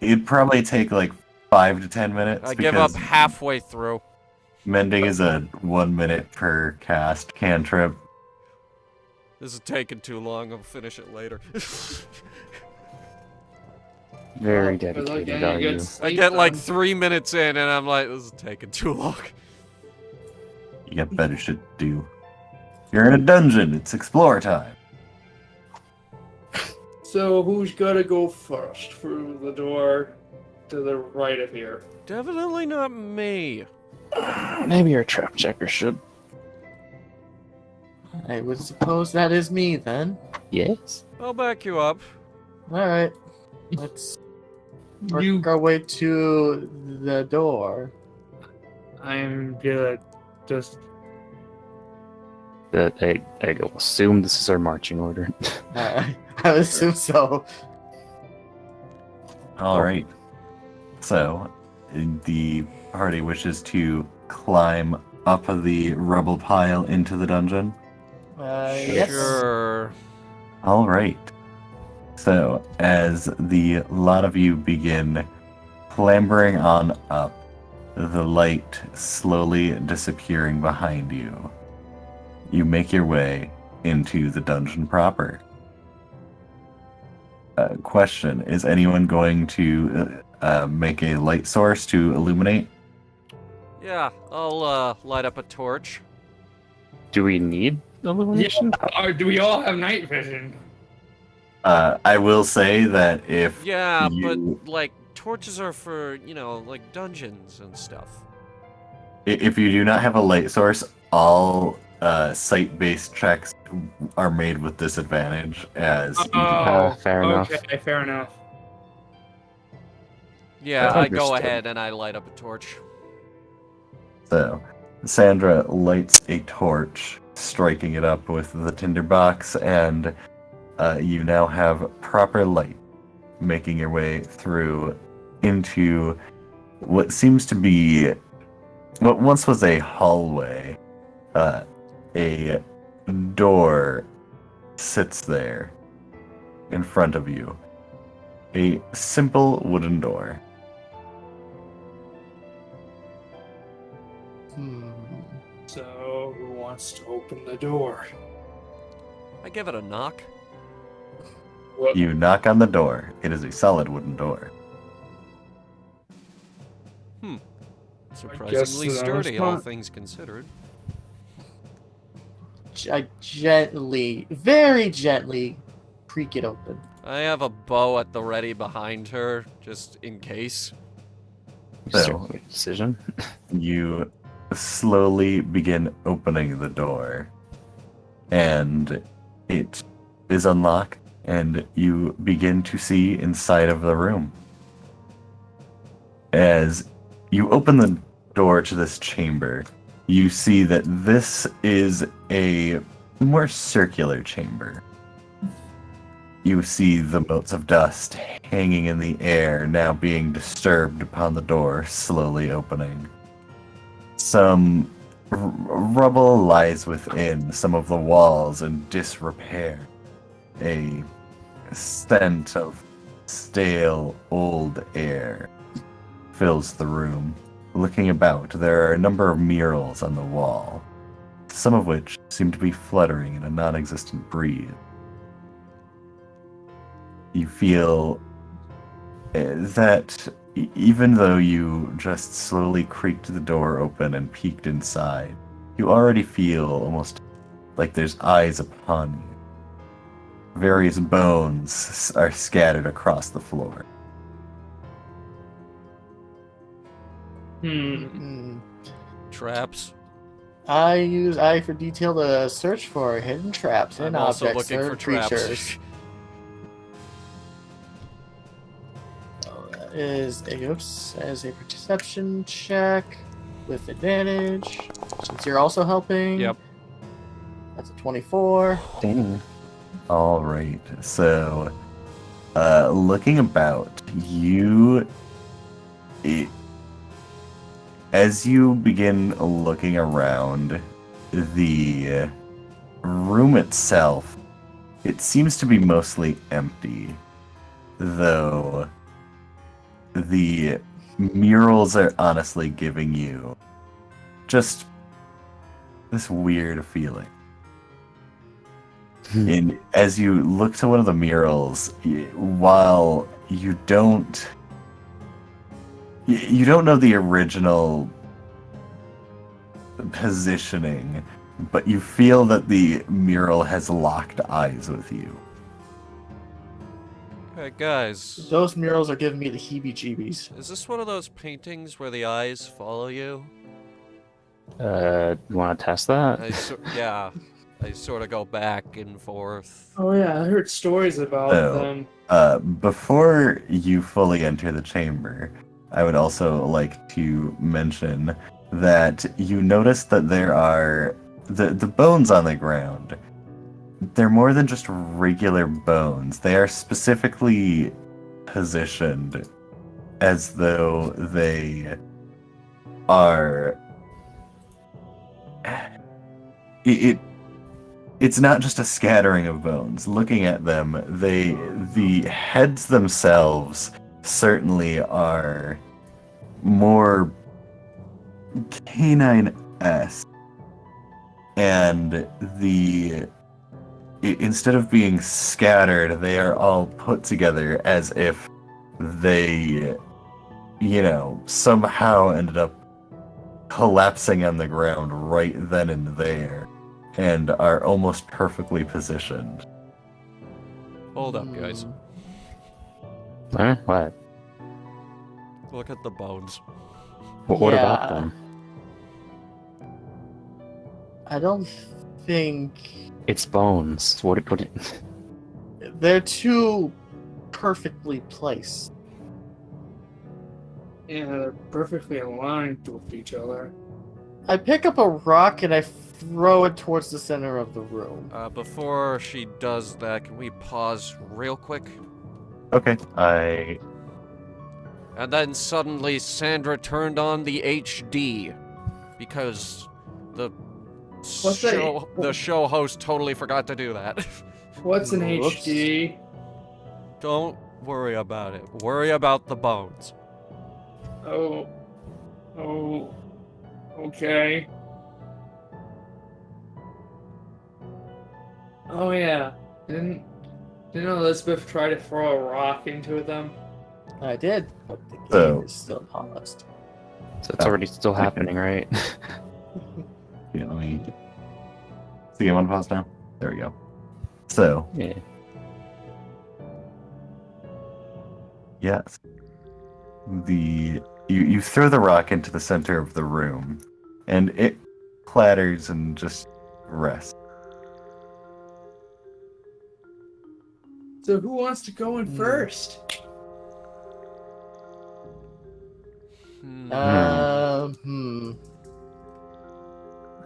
It'd probably take like 5 to 10 minutes. I give up because halfway through. Mending is a 1 minute per cast cantrip. This is taking too long. I'll finish it later. Very But look, dedicated, yeah, are you you? get I sleep get like then. 3 minutes in, and I'm like, this is taking too long. You got better shit to do. You're in a dungeon. It's explore time. So who's gonna go first through the door to the right of here? Definitely not me. Maybe your trap checker should. I would suppose that is me then. Yes. I'll back you up. Alright. Let's work You, our way to the door. I'm good. Just I will assume this is our marching order. I would assume so. All right. So, the party wishes to climb up the rubble pile into the dungeon. Yes. Sure. All right. So, as the lot of you begin clambering on up, the light slowly disappearing behind you, you make your way into the dungeon proper. Question: is anyone going to make a light source to illuminate? Yeah, I'll light up a torch. Do we need illumination? do we all have night vision? I will say that if Yeah, you, but like torches are for, like dungeons and stuff. if you do not have a light source, all sight-based checks are made with disadvantage. As Fair enough. Okay, fair enough. Yeah, I go Understood. ahead and I light up a torch. so, Sandra lights a torch, striking it up with the tinderbox, and you now have proper light, making your way through into what seems to be what once was a hallway. A door sits there in front of you. A simple wooden door. So who wants to open the door? I give it a knock. What? You knock on the door. It is a solid wooden door. Surprisingly that was sturdy, all not- things considered. I gently, very gently, creak it open. I have a bow at the ready behind her, just in case. So- Decision. You slowly begin opening the door, and it is unlocked, and you begin to see inside of the room. As you open the door to this chamber, you see that this is a more circular chamber. You see the motes of dust hanging in the air, now being disturbed upon the door slowly opening. Some rubble lies within some of the walls in disrepair. A scent of stale, old air fills the room. Looking about, there are a number of murals on the wall, some of which seem to be fluttering in a non-existent breeze. You feel that even though you just slowly creaked the door open and peeked inside, you already feel almost like there's eyes upon you. Various bones are scattered across the floor. Traps. I use eye for detail to search for hidden traps and I'm also objects looking or for traps. creatures. Is Aos as a perception check with advantage, since you're also helping. Yep. That's a 24. Dang. All right. So, looking about, as you begin looking around the room itself, it seems to be mostly empty, though the murals are honestly giving you just this weird feeling. And as you look to one of the murals, while you don't know the original positioning, but you feel that the mural has locked eyes with you. Hey guys, Those murals are giving me the heebie-jeebies. is this one of those paintings where the eyes follow you? You want to test that? Yeah, I sort of go back and forth. Oh yeah, I heard stories about So, them. before you fully enter the chamber, I would also like to mention that you notice that there are the bones on the ground. They're more than just regular bones. They are specifically positioned as though they are it's not just a scattering of bones. Looking at them, the heads themselves certainly are more canine-esque, and instead of being scattered, they are all put together as if they, somehow ended up collapsing on the ground right then and there, and are almost perfectly positioned. Hold up, guys. Huh? What? Look at the bones. What about Yeah. them? I don't think It's bones. What? they're too perfectly placed. Yeah, they're perfectly aligned with each other. I pick up a rock and I throw it towards the center of the room. Before she does that, can we pause real quick? Okay, And then suddenly Sandra turned on the HD because the What's that? the show host totally forgot to do that. What's an Whoops. HD? Don't worry about it. Worry about the bones. Oh, okay. Oh yeah, didn't Elizabeth try to throw a rock into them? I did, but the game So- is still paused. So it's already still happening, right? yeah, let me. Is the game on pause now? There we go. So, Yeah. yes. You throw the rock into the center of the room, and it clatters and just rests. So who wants to go in first? Hmm. I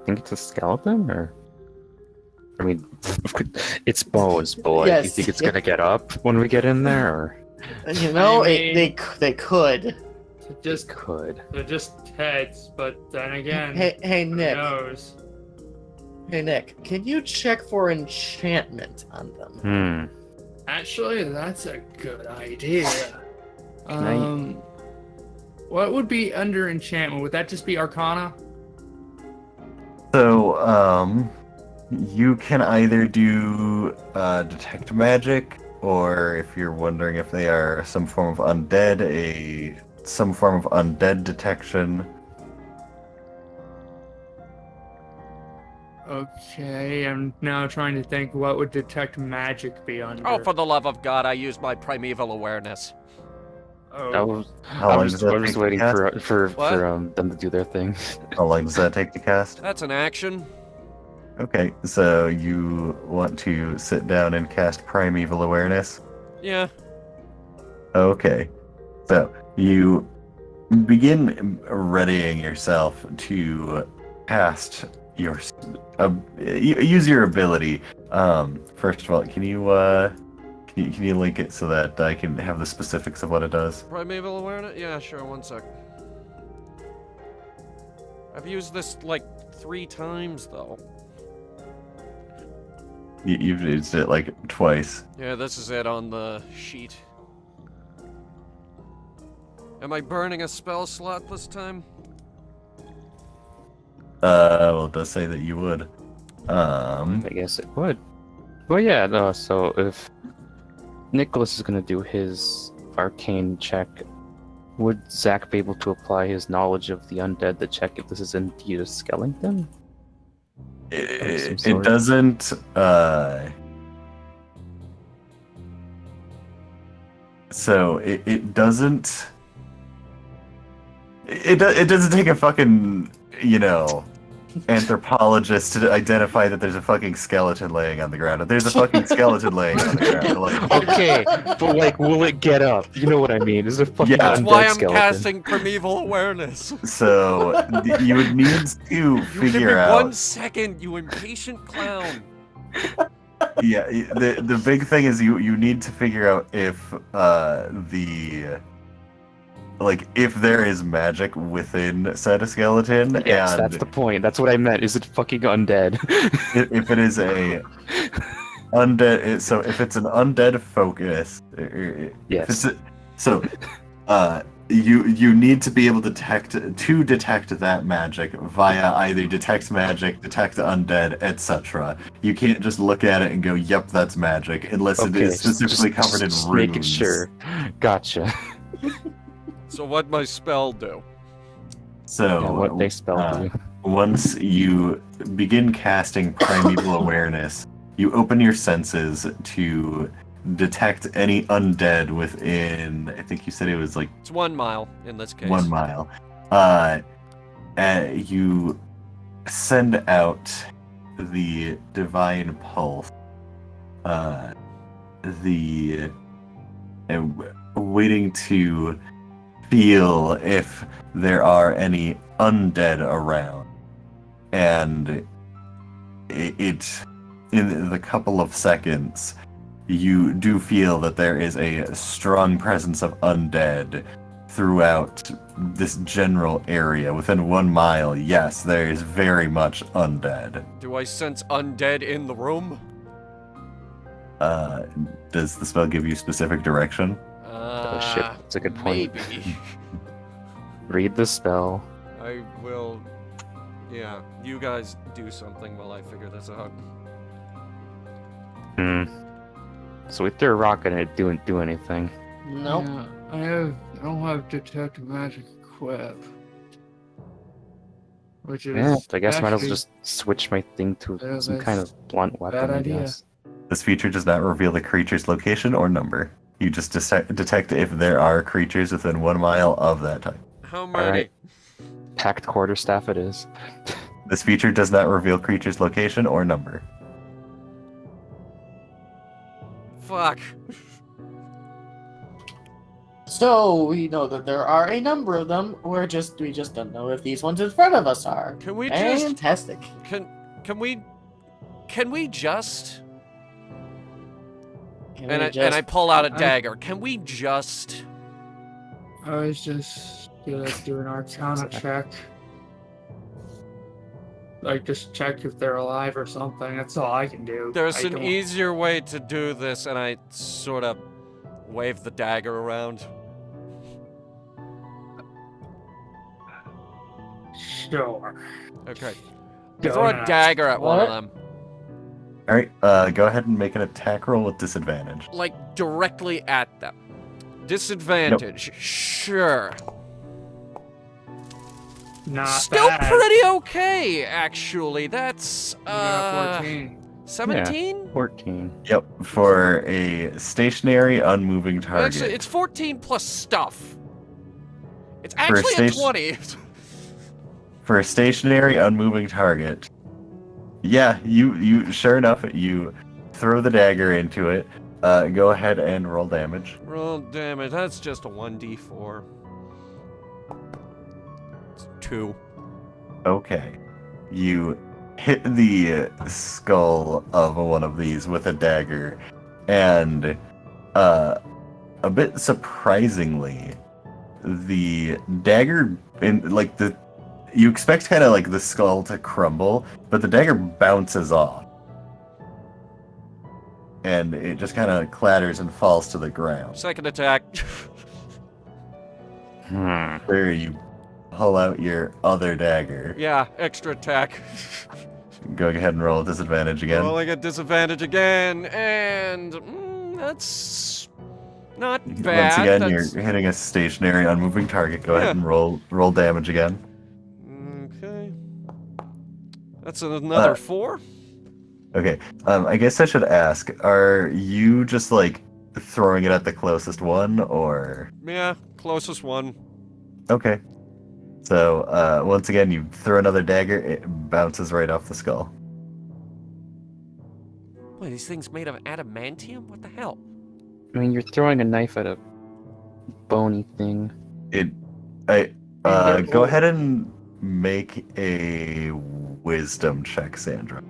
think it's a skeleton, or I mean, it's bones, but like, Yes, you think it's yeah. gonna get up when we get in there, or You know, I mean- they could. Just could? they're just heads, but then again, Hey who Nick. knows? Hey Nick, can you check for enchantment on them? Actually, that's a good idea. I- What would be under enchantment? Would that just be Arcana? So, you can either do detect magic, or if you're wondering if they are some form of undead, some form of undead detection. Okay, I'm now trying to think what would detect magic be under. Oh, for the love of God, I used my primeval awareness. Oh, How I long was does that I was take to waiting cast? for What? them to do their thing. How long does that take to cast? That's an action. Okay, so you want to sit down and cast Primeval Awareness? Yeah. Okay. So you begin readying yourself to cast your use your ability. First of all, can you link it so that I can have the specifics of what it does? Primeval awareness? Yeah, sure, one sec. I've used this like 3 times though. You've used it like twice. Yeah, this is it on the sheet. Am I burning a spell slot this time? Well, it does say that you would. I guess it would. Well, yeah. No. So if Nicholas is gonna do his arcane check, would Zach be able to apply his knowledge of the undead to check if this is indeed a skeleton? some It sort. doesn't. So it doesn't. It doesn't take a fucking, anthropologist to identify that there's a fucking skeleton laying on the ground. There's a fucking skeleton laying on the ground. Like, Okay, but like, will it get up? You know what I mean? Is it fucking Yeah. That's undead why I'm skeleton? casting primeval awareness. so you would need to You give me figure out. 1 second, you impatient clown. Yeah, the big thing is you need to figure out if if there is magic within said skeleton, Yes, and that's the point. That's what I meant. Is it fucking undead? if it is a undead, so if it's an undead focus, Yes. You need to be able to detect that magic via either detect magic, detect undead, etc. You can't just look at it and go, "Yep, that's magic," unless it Okay, is specifically covered in just runes. making sure. Gotcha. So what'd my spell do? So Yeah, what they spelled you. once you begin casting primeval awareness, you open your senses to detect any undead within. I think you said it was like It's 1 mile in this case. 1 mile. You send out the divine pulse. Waiting to feel if there are any undead around, and it in the couple of seconds you do feel that there is a strong presence of undead throughout this general area. Within 1 mile, yes, there is very much undead. Do I sense undead in the room? Does the spell give you specific direction? Oh shit, that's a good point. Maybe. Read the spell. I will. Yeah, you guys do something while I figure this out. So we threw a rock at it, it didn't do anything. Nope. Yeah, I don't have detect magic equip. Which is Yeah, I guess I might as well actually just switch my thing to Yeah, some kind that's of blunt weapon, bad I idea. guess. This feature does not reveal the creature's location or number. You just detect if there are creatures within 1 mile of that type. How many? Alright. Packed quarterstaff it is. This feature does not reveal creature's location or number. Fuck. So we know that there are a number of them. We just don't know if these ones in front of us are. Can we just? Fantastic. Can we just? Can And we I just- pull out a I- dagger. Can we just? I was just do an Arcana check. Like, just check if they're alive or something. That's all I can do. There's I an don't- easier way to do this, and I sort of wave the dagger around. Sure. Okay. Go Throw a now. dagger at one of What? them. Alright, go ahead and make an attack roll with disadvantage. Like, directly at them. Disadvantage. Sure. Not Still bad. pretty okay, actually. That's, You got 14. 17? 14. Yep, for a stationary, unmoving target. Actually, it's 14 plus stuff. It's For a actually a station- 20. For a stationary, unmoving target. Yeah, you sure enough, you throw the dagger into it. Go ahead and roll damage. Roll damage. That's just a 1d4. It's 2. Okay. You hit the skull of one of these with a dagger, and a bit surprisingly, the dagger you expect kind of like the skull to crumble, but the dagger bounces off. And it just kind of clatters and falls to the ground. Second attack. There you pull out your other dagger. Yeah, extra attack. Go ahead and roll a disadvantage again. Rolling a disadvantage again, and that's not bad. Once again, That's- you're hitting a stationary, unmoving target. Go Yeah. ahead and roll damage again. Okay. That's another Uh, 4. Okay. I guess I should ask: are you just like throwing it at the closest one, or Yeah, closest one. okay. So once again, you throw another dagger. It bounces right off the skull. Wait, these things made of adamantium? What the hell? I mean, you're throwing a knife at a bony thing. Go ahead and make a wisdom check, Sandra.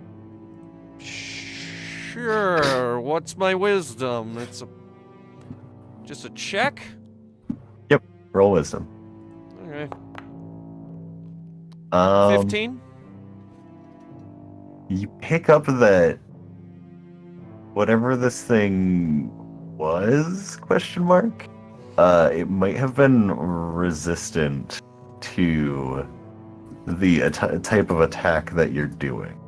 Sure. What's my wisdom? Just a check? Roll wisdom. Okay. 15. 15? You pick up that whatever this thing was, question mark, it might have been resistant to the type of attack that you're doing.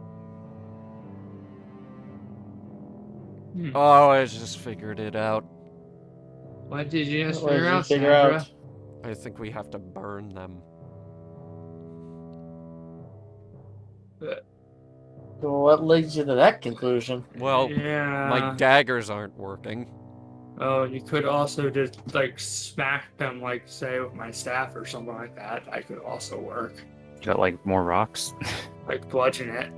Oh, I just figured it out. What did you just What did figure you out, figure Sandra? out? I think we have to burn them. What leads you to that conclusion? Well, yeah. my daggers aren't working. Oh, you could also just like smack them, like say with my staff or something like that. That could also work. You got like more rocks. Like bludgeon it.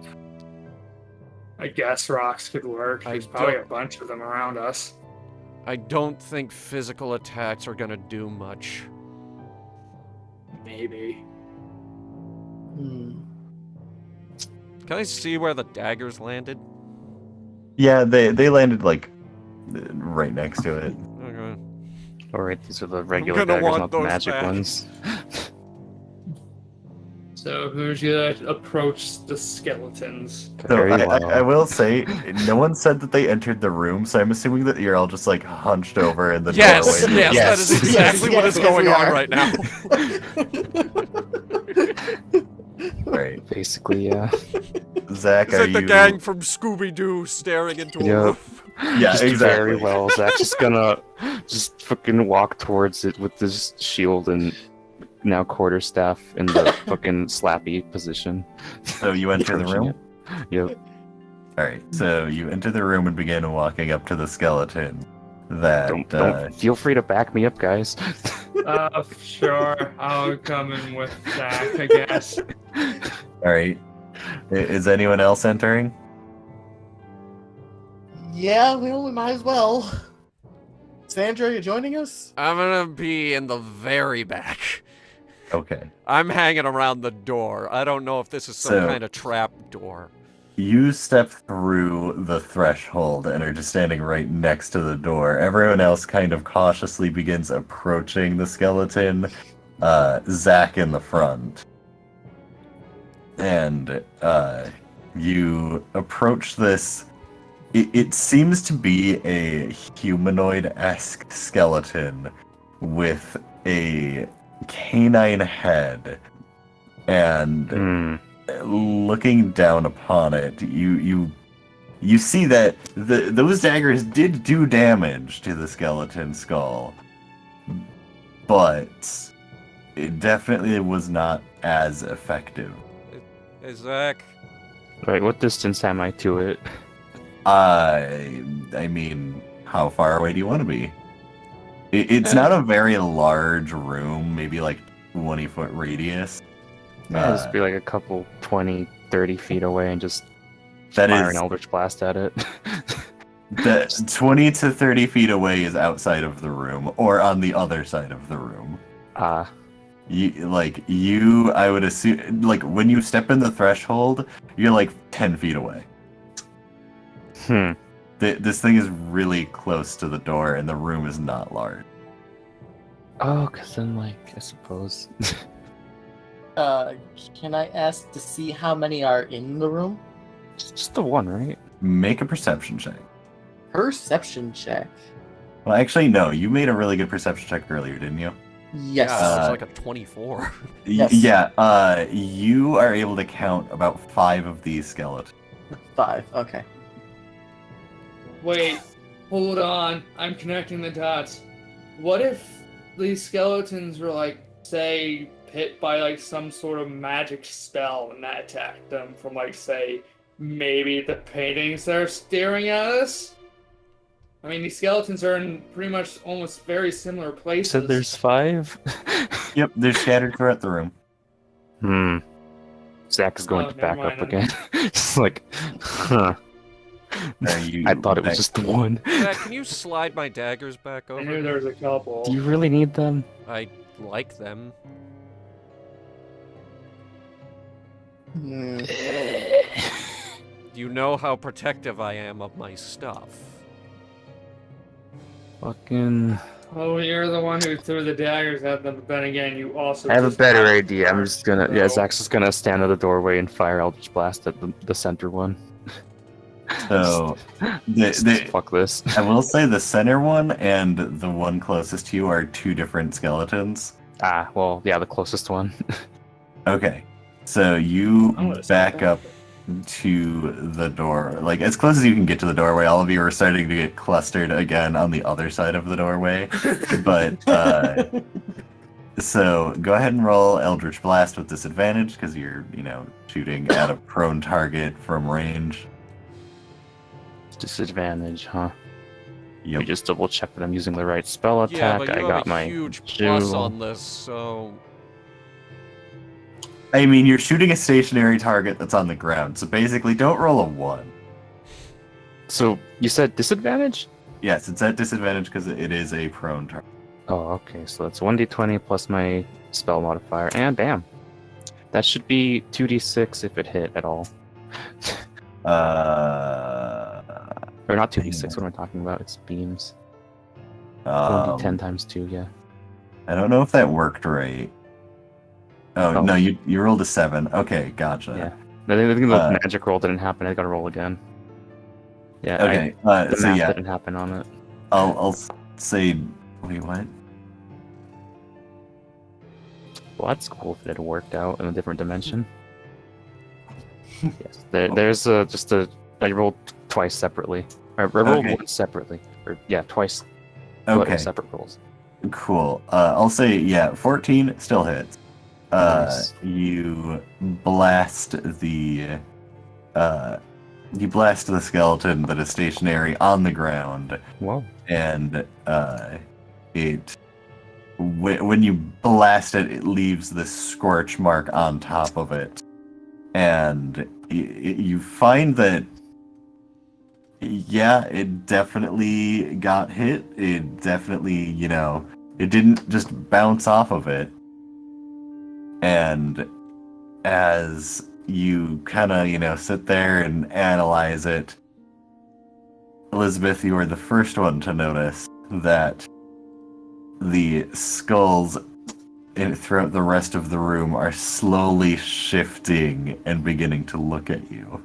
I guess rocks could work. I There's probably don't- a bunch of them around us. I don't think physical attacks are gonna do much. Maybe. Hmm. Can I see where the daggers landed? Yeah, they landed like right next to it. Okay. Alright, these are the regular gonna daggers, want not the those magic back. ones. So who's gonna approach the skeletons? So Very well. I will say, no one said that they entered the room, so I'm assuming that you're all just like hunched over in the Yes, doorway. yes, that is exactly what is Yes, going we on are. right now. Right. Basically, yeah. Zach, It's are like the you? gang from Scooby-Doo staring into a Yep. roof. Yeah, Just exactly. very well. Zach's just gonna just fucking walk towards it with this shield and now quarterstaff in the fucking slappy position. So you enter the Approaching room. it. Yep. All right. So you enter the room and begin walking up to the skeleton. That Don't feel free to back me up, guys. Sure. I'll come in with Zach, I guess. all right. Is anyone else entering? Yeah, well, we might as well. Sandra, you joining us? I'm gonna be in the very back. Okay. I'm hanging around the door. I don't know if this is some So- kind of trap door. You step through the threshold and are just standing right next to the door. Everyone else kind of cautiously begins approaching the skeleton. Zach in the front. And you approach this. It seems to be a humanoid-esque skeleton with a canine head. And Hmm. looking down upon it, you see that those daggers did do damage to the skeleton skull, but it definitely was not as effective. Hey, Zach. Right, what distance am I to it? I mean, how far away do you want to be? It's not a very large room, maybe like 20-foot radius. Yeah, just be like a couple 20, 30 feet away and just That fire is an Eldritch Blast at it. that 20 to 30 feet away is outside of the room, or on the other side of the room. Ah, I would assume, like, when you step in the threshold, you're like 10 feet away. This thing is really close to the door, and the room is not large. Oh, because then, like, I suppose. Can I ask to see how many are in the room? Just the one, right? Make a perception check. Perception check. Well, actually, no. You made a really good perception check earlier, didn't you? Yes. Yeah, that was like a 24. Yes. Yeah. You are able to count about 5 of these skeletons. 5. Okay. Wait, hold on. I'm connecting the dots. What if these skeletons were like, say, hit by like some sort of magic spell and that attacked them from like, say, maybe the paintings that are staring at us? I mean, these skeletons are in pretty much almost very similar You places. said there's 5? Yep, they're scattered throughout the room. Zach is going Oh, to never back up mind, again. Just like, huh. I thought it was just one. Zach, can you slide my daggers back I knew over? there was a couple. Do you really need them? I like them. Hmm. You know how protective I am of my stuff. Fucking. Oh, you're the one who threw the daggers at them, but then again, you also. I have a just better got idea. I'm just gonna. Yeah, so- Zach's just gonna stand at the doorway and fire Eldritch Blast at the center one. So, Fuck this. I will say the center one and the one closest to you are two different skeletons. Ah, well, yeah, the closest one. Okay, so you I'm gonna back stop up to the door, like as close as you can get to the doorway. All of you are starting to get clustered again on the other side of the doorway. But so go ahead and roll Eldritch Blast with disadvantage because you're, shooting at a prone target from range. Disadvantage, huh? Let me Yep. just double check that I'm using the right spell attack. Yeah, but you I have got a my huge plus jewel. on this, so... I mean, you're shooting a stationary target that's on the ground, so basically don't roll a 1. So you said disadvantage? Yes, it's at disadvantage because it is a prone target. Oh, okay. So that's 1d20 plus my spell modifier, and bam. That should be 2d6 if it hit at all. Or not 2d6. What am I talking about? It's beams. 1d10 times 2. Yeah. I don't know if that worked right. Oh, Oh. no, you rolled a 7. Okay, gotcha. Yeah. I think the magic roll didn't happen. I gotta roll again. Yeah. Okay, The so math yeah, didn't happen on it. I'll say. Wait, what? Well, that's cool if it had worked out in a different dimension. Yes. There's just a. I rolled twice separately. I rolled Okay. once separately. Or yeah, twice. But Okay, separate rolls. cool. I'll say, yeah, 14 still hits. Nice. You blast the. You blast the skeleton that is stationary on the ground, Whoa. and when you blast it, it leaves this scorch mark on top of it, and you find that, yeah, it definitely got hit. It definitely, it didn't just bounce off of it. And as you kind of, sit there and analyze it, Elizabeth, you are the first one to notice that the skulls throughout the rest of the room are slowly shifting and beginning to look at you.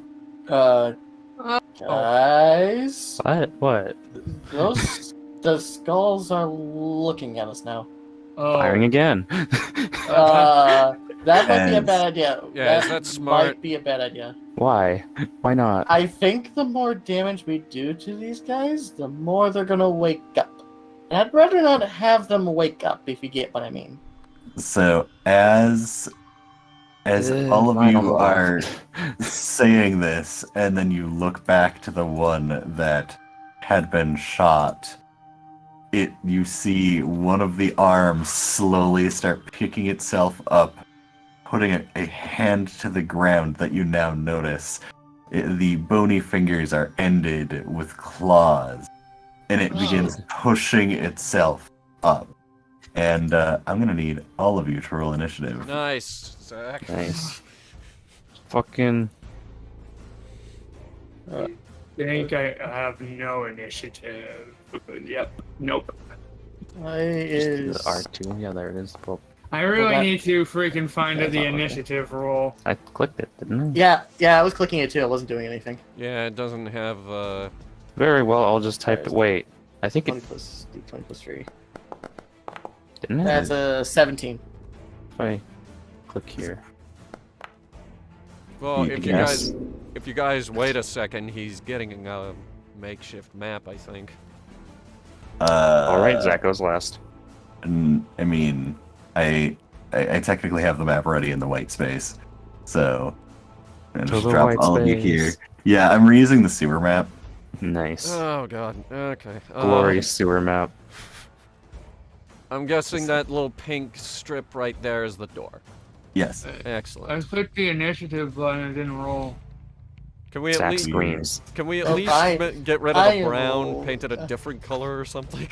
Guys, What? the skulls are looking at us now. Oh, Firing again. That might be a And- bad idea. Yeah, is that smart? Might be a bad idea. Why? Why not? I think the more damage we do to these guys, the more they're gonna wake up. And I'd rather not have them wake up, if you get what I mean. So as all of I you don't know. are saying this, and then you look back to the one that had been shot, you see one of the arms slowly start picking itself up, putting a hand to the ground that you now notice. The bony fingers are ended with claws, and it begins pushing itself up. And I'm gonna need all of you to roll initiative. Nice, Zach. Nice. Fucking. I think I have no initiative. Yep. Nope. Is The R2. Yeah, there it is. Well, I really that- need to freaking find Yeah, the okay. initiative roll. I clicked it, didn't I? Yeah, I was clicking it too. I wasn't doing anything. Yeah, it doesn't have, Very well. I'll just type it. Wait. I think 20 it plus D20 plus 3. didn't it. That's a 17. If I click here. well, Yes. if you guys wait a second, he's getting a makeshift map, I think. All right, Zach goes last. I mean, I technically have the map ready in the white space, so I To just the drop white all of you space. here. Yeah, I'm reusing the sewer map. Nice. Oh god. Okay. Glorious sewer map. I'm guessing that little pink strip right there is the door. Yes. I Excellent. clicked the initiative button and it didn't roll. Can we at Zach least screams. can we at Oh, least get rid of I the am brown, old. paint it a different color or something?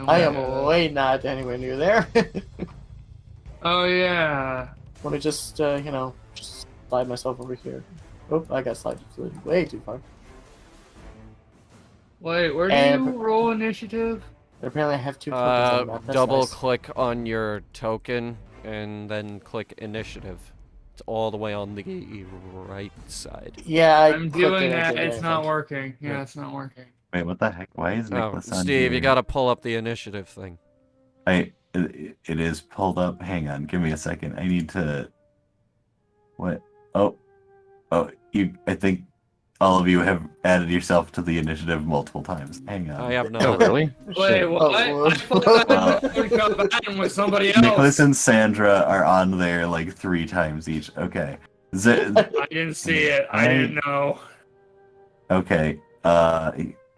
I am way not anywhere near there. Oh yeah. Let me just, just slide myself over here. Oh, I got slided way too far. Wait, where do And- you roll initiative? But apparently I have 2 tokens on the map. That's Double nice. click on your token and then click initiative. It's all the way on the right side. Yeah, I'm clicked doing it and that. didn't It's do not anything. working. Yeah, it's not working. Wait, what the heck? Why is Oh, Nicholas on Steve, you here? gotta pull up the initiative thing. It is pulled up. Hang on, give me a second. I need to. What? Oh, I think all of you have added yourself to the initiative multiple times. Hang on. I have no. Oh, really? Wait, Shit. what? Oh, I thought Wow. I would come back with somebody else. Nicholas and Sandra are on there like 3 times each. Okay. I didn't see it. I didn't know. Okay.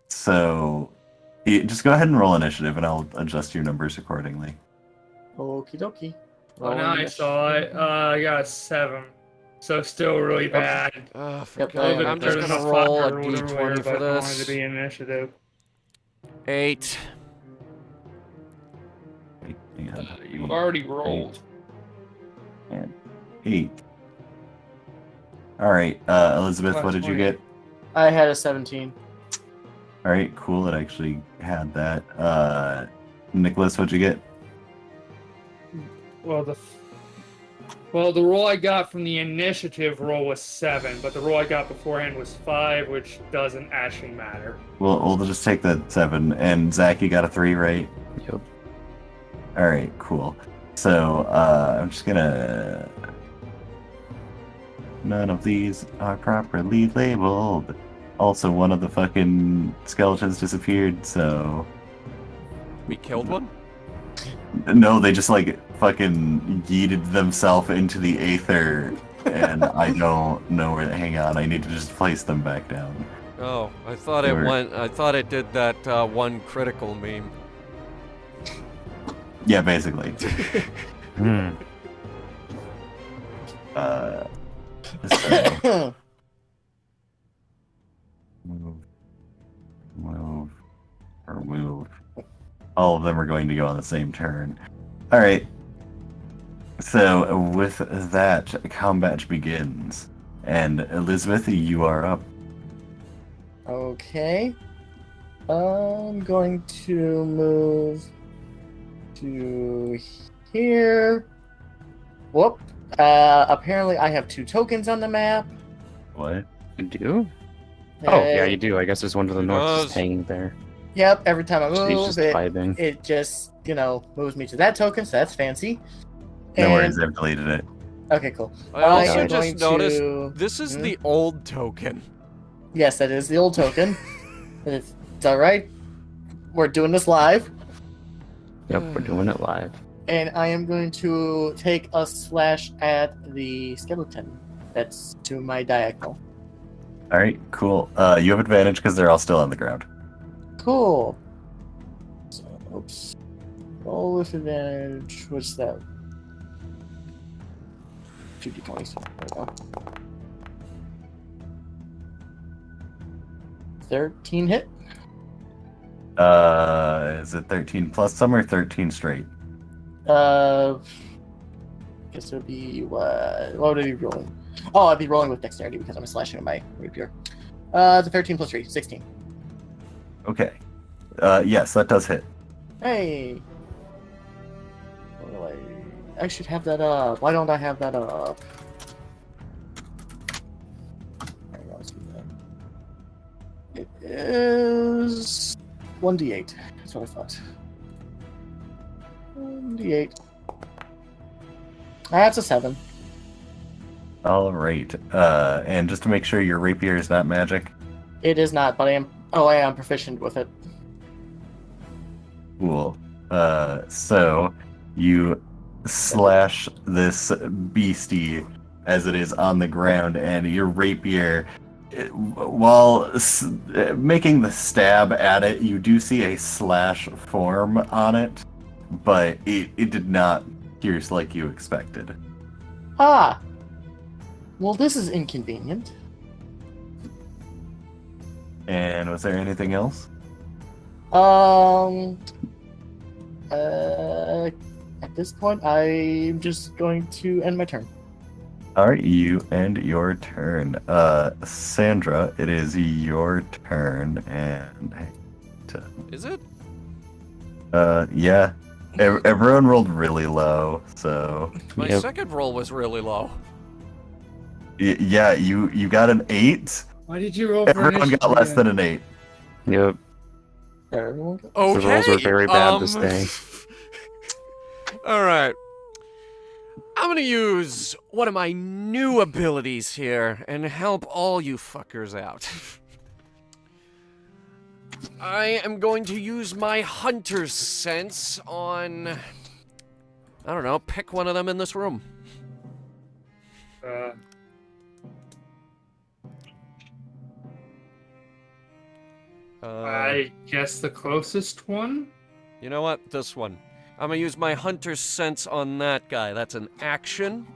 So just go ahead and roll initiative, and I'll adjust your numbers accordingly. Okie dokie. Oh, now I saw it. I got a 7. So still really bad. For Yep, God, I- I'm just There's gonna a roll a fire or whatever, d20 for but I wanted this. to be initiative. 8. Wait, hang on. You've already rolled. And 8. All right, Elizabeth, what did you 20. get? I had a 17. All right, cool. It actually had that. Nicholas, what'd you get? Well, the roll I got from the initiative roll was 7, but the roll I got beforehand was 5, which doesn't actually matter. We'll just take that 7. And Zach, you got a 3, right? Yep. All right, cool. So I'm just gonna. None of these are properly labeled. Also, one of the fucking skeletons disappeared, so. We killed one? No, they just like fucking yeeted themselves into the aether, and I don't know where. Hang on, I need to just place them back down. Oh, I thought They it were- went. I thought it did that one critical meme. Yeah, basically. Hmm. So, move, or move. All of them are going to go on the same turn. All right. So with that, combat begins, and Elizabeth, you are up. Okay. I'm going to move to here. Whoop. Apparently I have 2 tokens on the map. What? You do? Oh, yeah, Uh, you do. I guess there's one to the north Yes. just hanging there. Yep, every time I He's move, just it, vibing. it just, moves me to that token, so that's fancy. No And- worries, I've deleted it. Okay, cool. I also am just going noticed to- this is Hmm? the old token. Yes, that is the old token. It's alright. We're doing this live. Yep, we're doing it live. And I am going to take a slash at the skeleton that's to my diagonal. All right, cool. You have advantage because they're all still on the ground. Cool. So, oops. Roll with advantage. What's that? 2d20s. There we go. 13 hit. Is it 13 plus some or 13 straight? I guess it would be what would I be rolling? Oh, I'd be rolling with dexterity because I'm slashing with my rapier. It's a 13 plus 3, 16. Okay. Yes, that does hit. Hey. What do I should have that up. Why don't I have that up? There we go, let's do that. It is 1d8. That's what I thought. 1d8. That's a 7. All right. And just to make sure your rapier is not magic. It is not, but I am. Oh, I am proficient with it. Cool. So you slash this beastie as it is on the ground, and your rapier while making the stab at it, you do see a slash form on it, but it did not pierce like you expected. Ah. Well, this is inconvenient. And was there anything else? At this point, I'm just going to end my turn. All right, you end your turn. Sandra, it is your turn, and Is it? yeah, everyone rolled really low, so My Yep. second roll was really low. yeah, you got an 8. Why did you roll for Everyone got initiative? less than an 8. Yep. Everyone. Okay. The rolls are very bad this day. All right. I'm gonna use one of my new abilities here and help all you fuckers out. I am going to use my hunter's sense on... I don't know, pick one of them in this room. I guess the closest one? You know what? This one. I'm gonna use my hunter's sense on that guy. That's an action.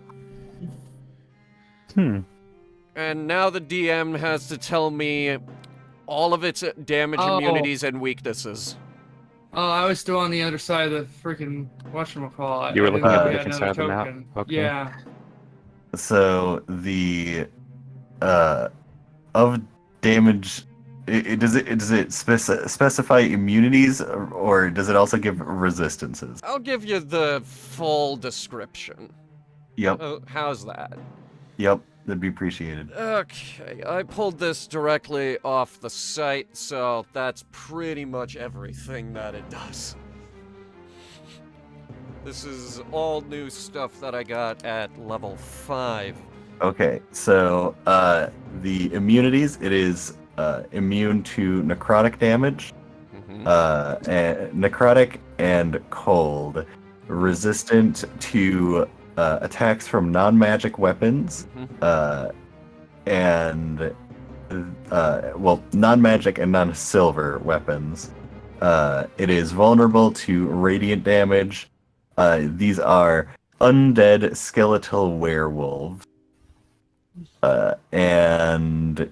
And now the DM has to tell me all of its damage, immunities, and weaknesses. Oh, I was still on the other side of the freaking whatchamacallit. You were I looking didn't at know the we had different another side of the map? token. Okay. Yeah. So the of damage, does it specify immunities, or does it also give resistances? I'll give you the full description. Yep, How's that? yep, that'd be appreciated. Okay, I pulled this directly off the site, so that's pretty much everything that it does. This is all new stuff that I got at level 5. Okay, so the immunities, it is immune to necrotic damage, and necrotic and cold, resistant to attacks from non-magic weapons, and well, non-magic and non-silver weapons. It is vulnerable to radiant damage. These are undead skeletal werewolves. And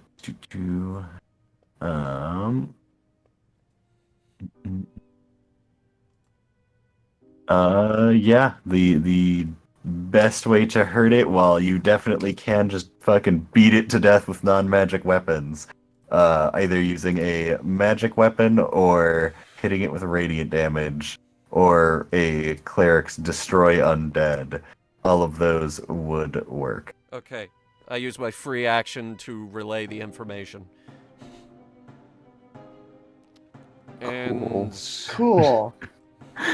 yeah, the best way to hurt it, while you definitely can just fucking beat it to death with non-magic weapons, either using a magic weapon or hitting it with radiant damage, or a cleric's destroy undead. All of those would work. Okay, I use my free action to relay the information. And Cool.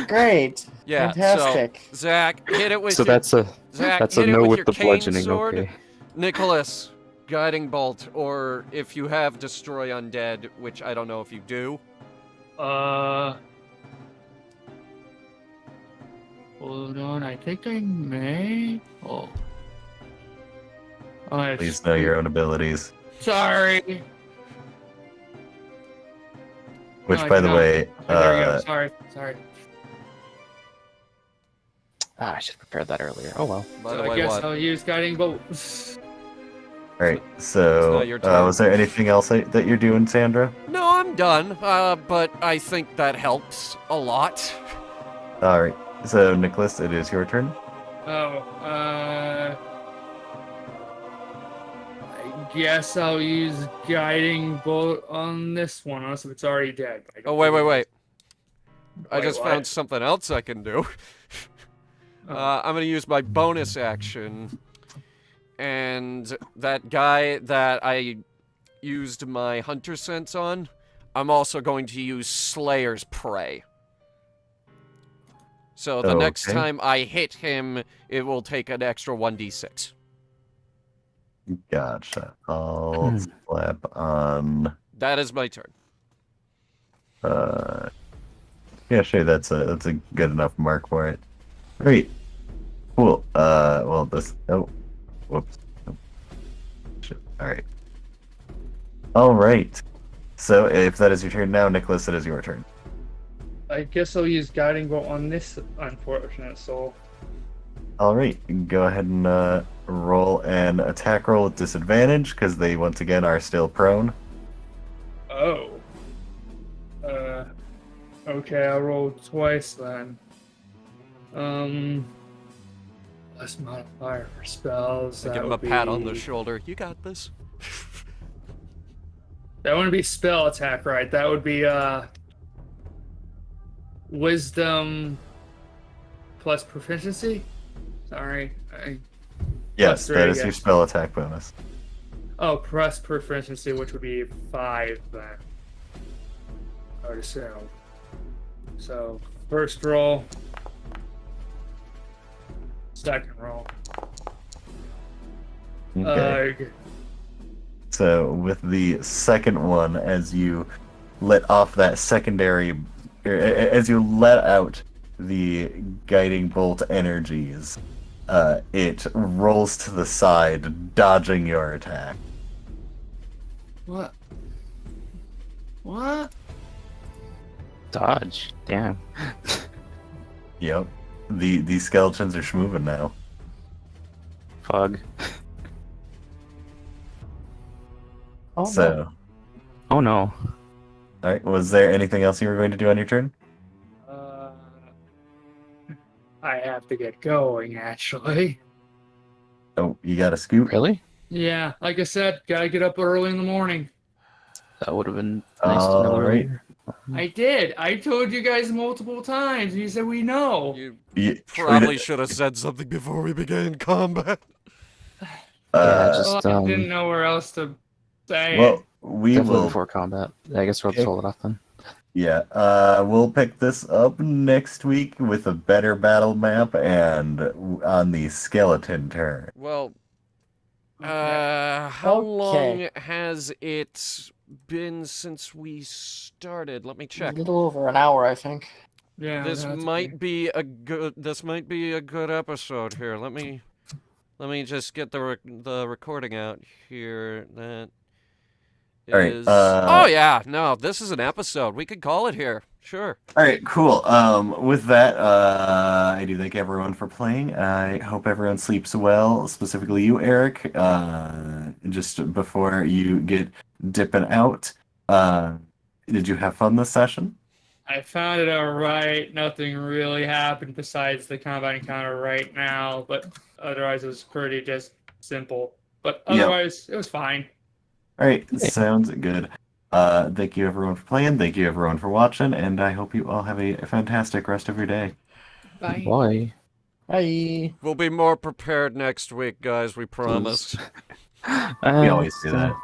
Great. yeah, Fantastic. so Zach, hit it with So your, that's a Zach, that's a hit it no with with your the cane bludgeoning. sword. Okay. Nicholas, guiding bolt, or if you have destroy undead, which I don't know if you do. Hold on, I think I may. Oh. Oh, Please know your own abilities. Sorry. Which, No, I by do the not. way, Oh, there we go. Sorry. Ah, I should have prepared that earlier. Oh well. By So the I way, guess what? I'll use guiding bolt. all right. It's So, not your turn. was there anything else that you're doing, Sandra? No, I'm done. But I think that helps a lot. All right. So, Nicholas, it is your turn. I guess I'll use guiding bolt on this one, unless if it's already dead. I don't Oh, wait. think I Wait, just what? found something else I can do. I'm gonna use my bonus action. And that guy that I used my hunter sense on, I'm also going to use Slayer's Prey. So the next Okay. time I hit him, it will take an extra 1d6. Gotcha. I'll slap on. That is my turn. Yeah, sure. That's a good enough mark for it. Great. Cool. Well, this. Oh, whoops. Oh. Shit. All right. All right. So if that is your turn now, Nicholas, it is your turn. I guess I'll use Guiding Bolt on this unfortunate soul. All right. Go ahead and roll an attack roll with disadvantage because they once again are still prone. Oh. Okay, I'll roll twice then. Plus modifier for spells. I give him a pat on the shoulder. You got this. That wouldn't be spell attack, right? That would be wisdom plus proficiency. Sorry. Yes, three, that is yeah. your spell attack bonus. Oh, plus proficiency, which would be 5 then. I would assume. So, first roll. Second roll. Okay. So with the second one, as you let off that secondary, as you let out the guiding bolt energies, it rolls to the side, dodging your attack. What? What? Dodge. Damn. Yep. The skeletons are schmoving now. Fug. Oh, no. So, Oh no. alright, was there anything else you were going to do on your turn? I have to get going, actually. Oh, you got a scoop? Really? Yeah, like I said, gotta get up early in the morning. That would have been nice to know Alright. earlier. I did. I told you guys multiple times, and you said we know. You You- probably should have said something before we began combat. Yeah, just Well, I didn't know where else to say well, it. we definitely will. before combat. I guess we'll just hold it off then. Yeah, we'll pick this up next week with a better battle map and on the skeleton turn. Well, Okay. how Okay. long has it been since we started? Let me A check. little over an hour, I think. Yeah, This that's might okay. be a good. This might be a good episode here. Let me just get the recording out here. That All right, is. Oh yeah, no, this is an episode. We could call it here. Sure. All right, cool. With that, I do thank everyone for playing. I hope everyone sleeps well, specifically you, Eric. Just before you get dipping out, did you have fun this session? I found it alright. Nothing really happened besides the combat encounter right now, but otherwise it was pretty just simple. But Yep. otherwise, it was fine. All right, sounds good. Thank you everyone for playing. Thank you everyone for watching, and I hope you all have a fantastic rest of your day. Bye. Bye. Bye. We'll be more prepared next week, guys. We promise. We always do that.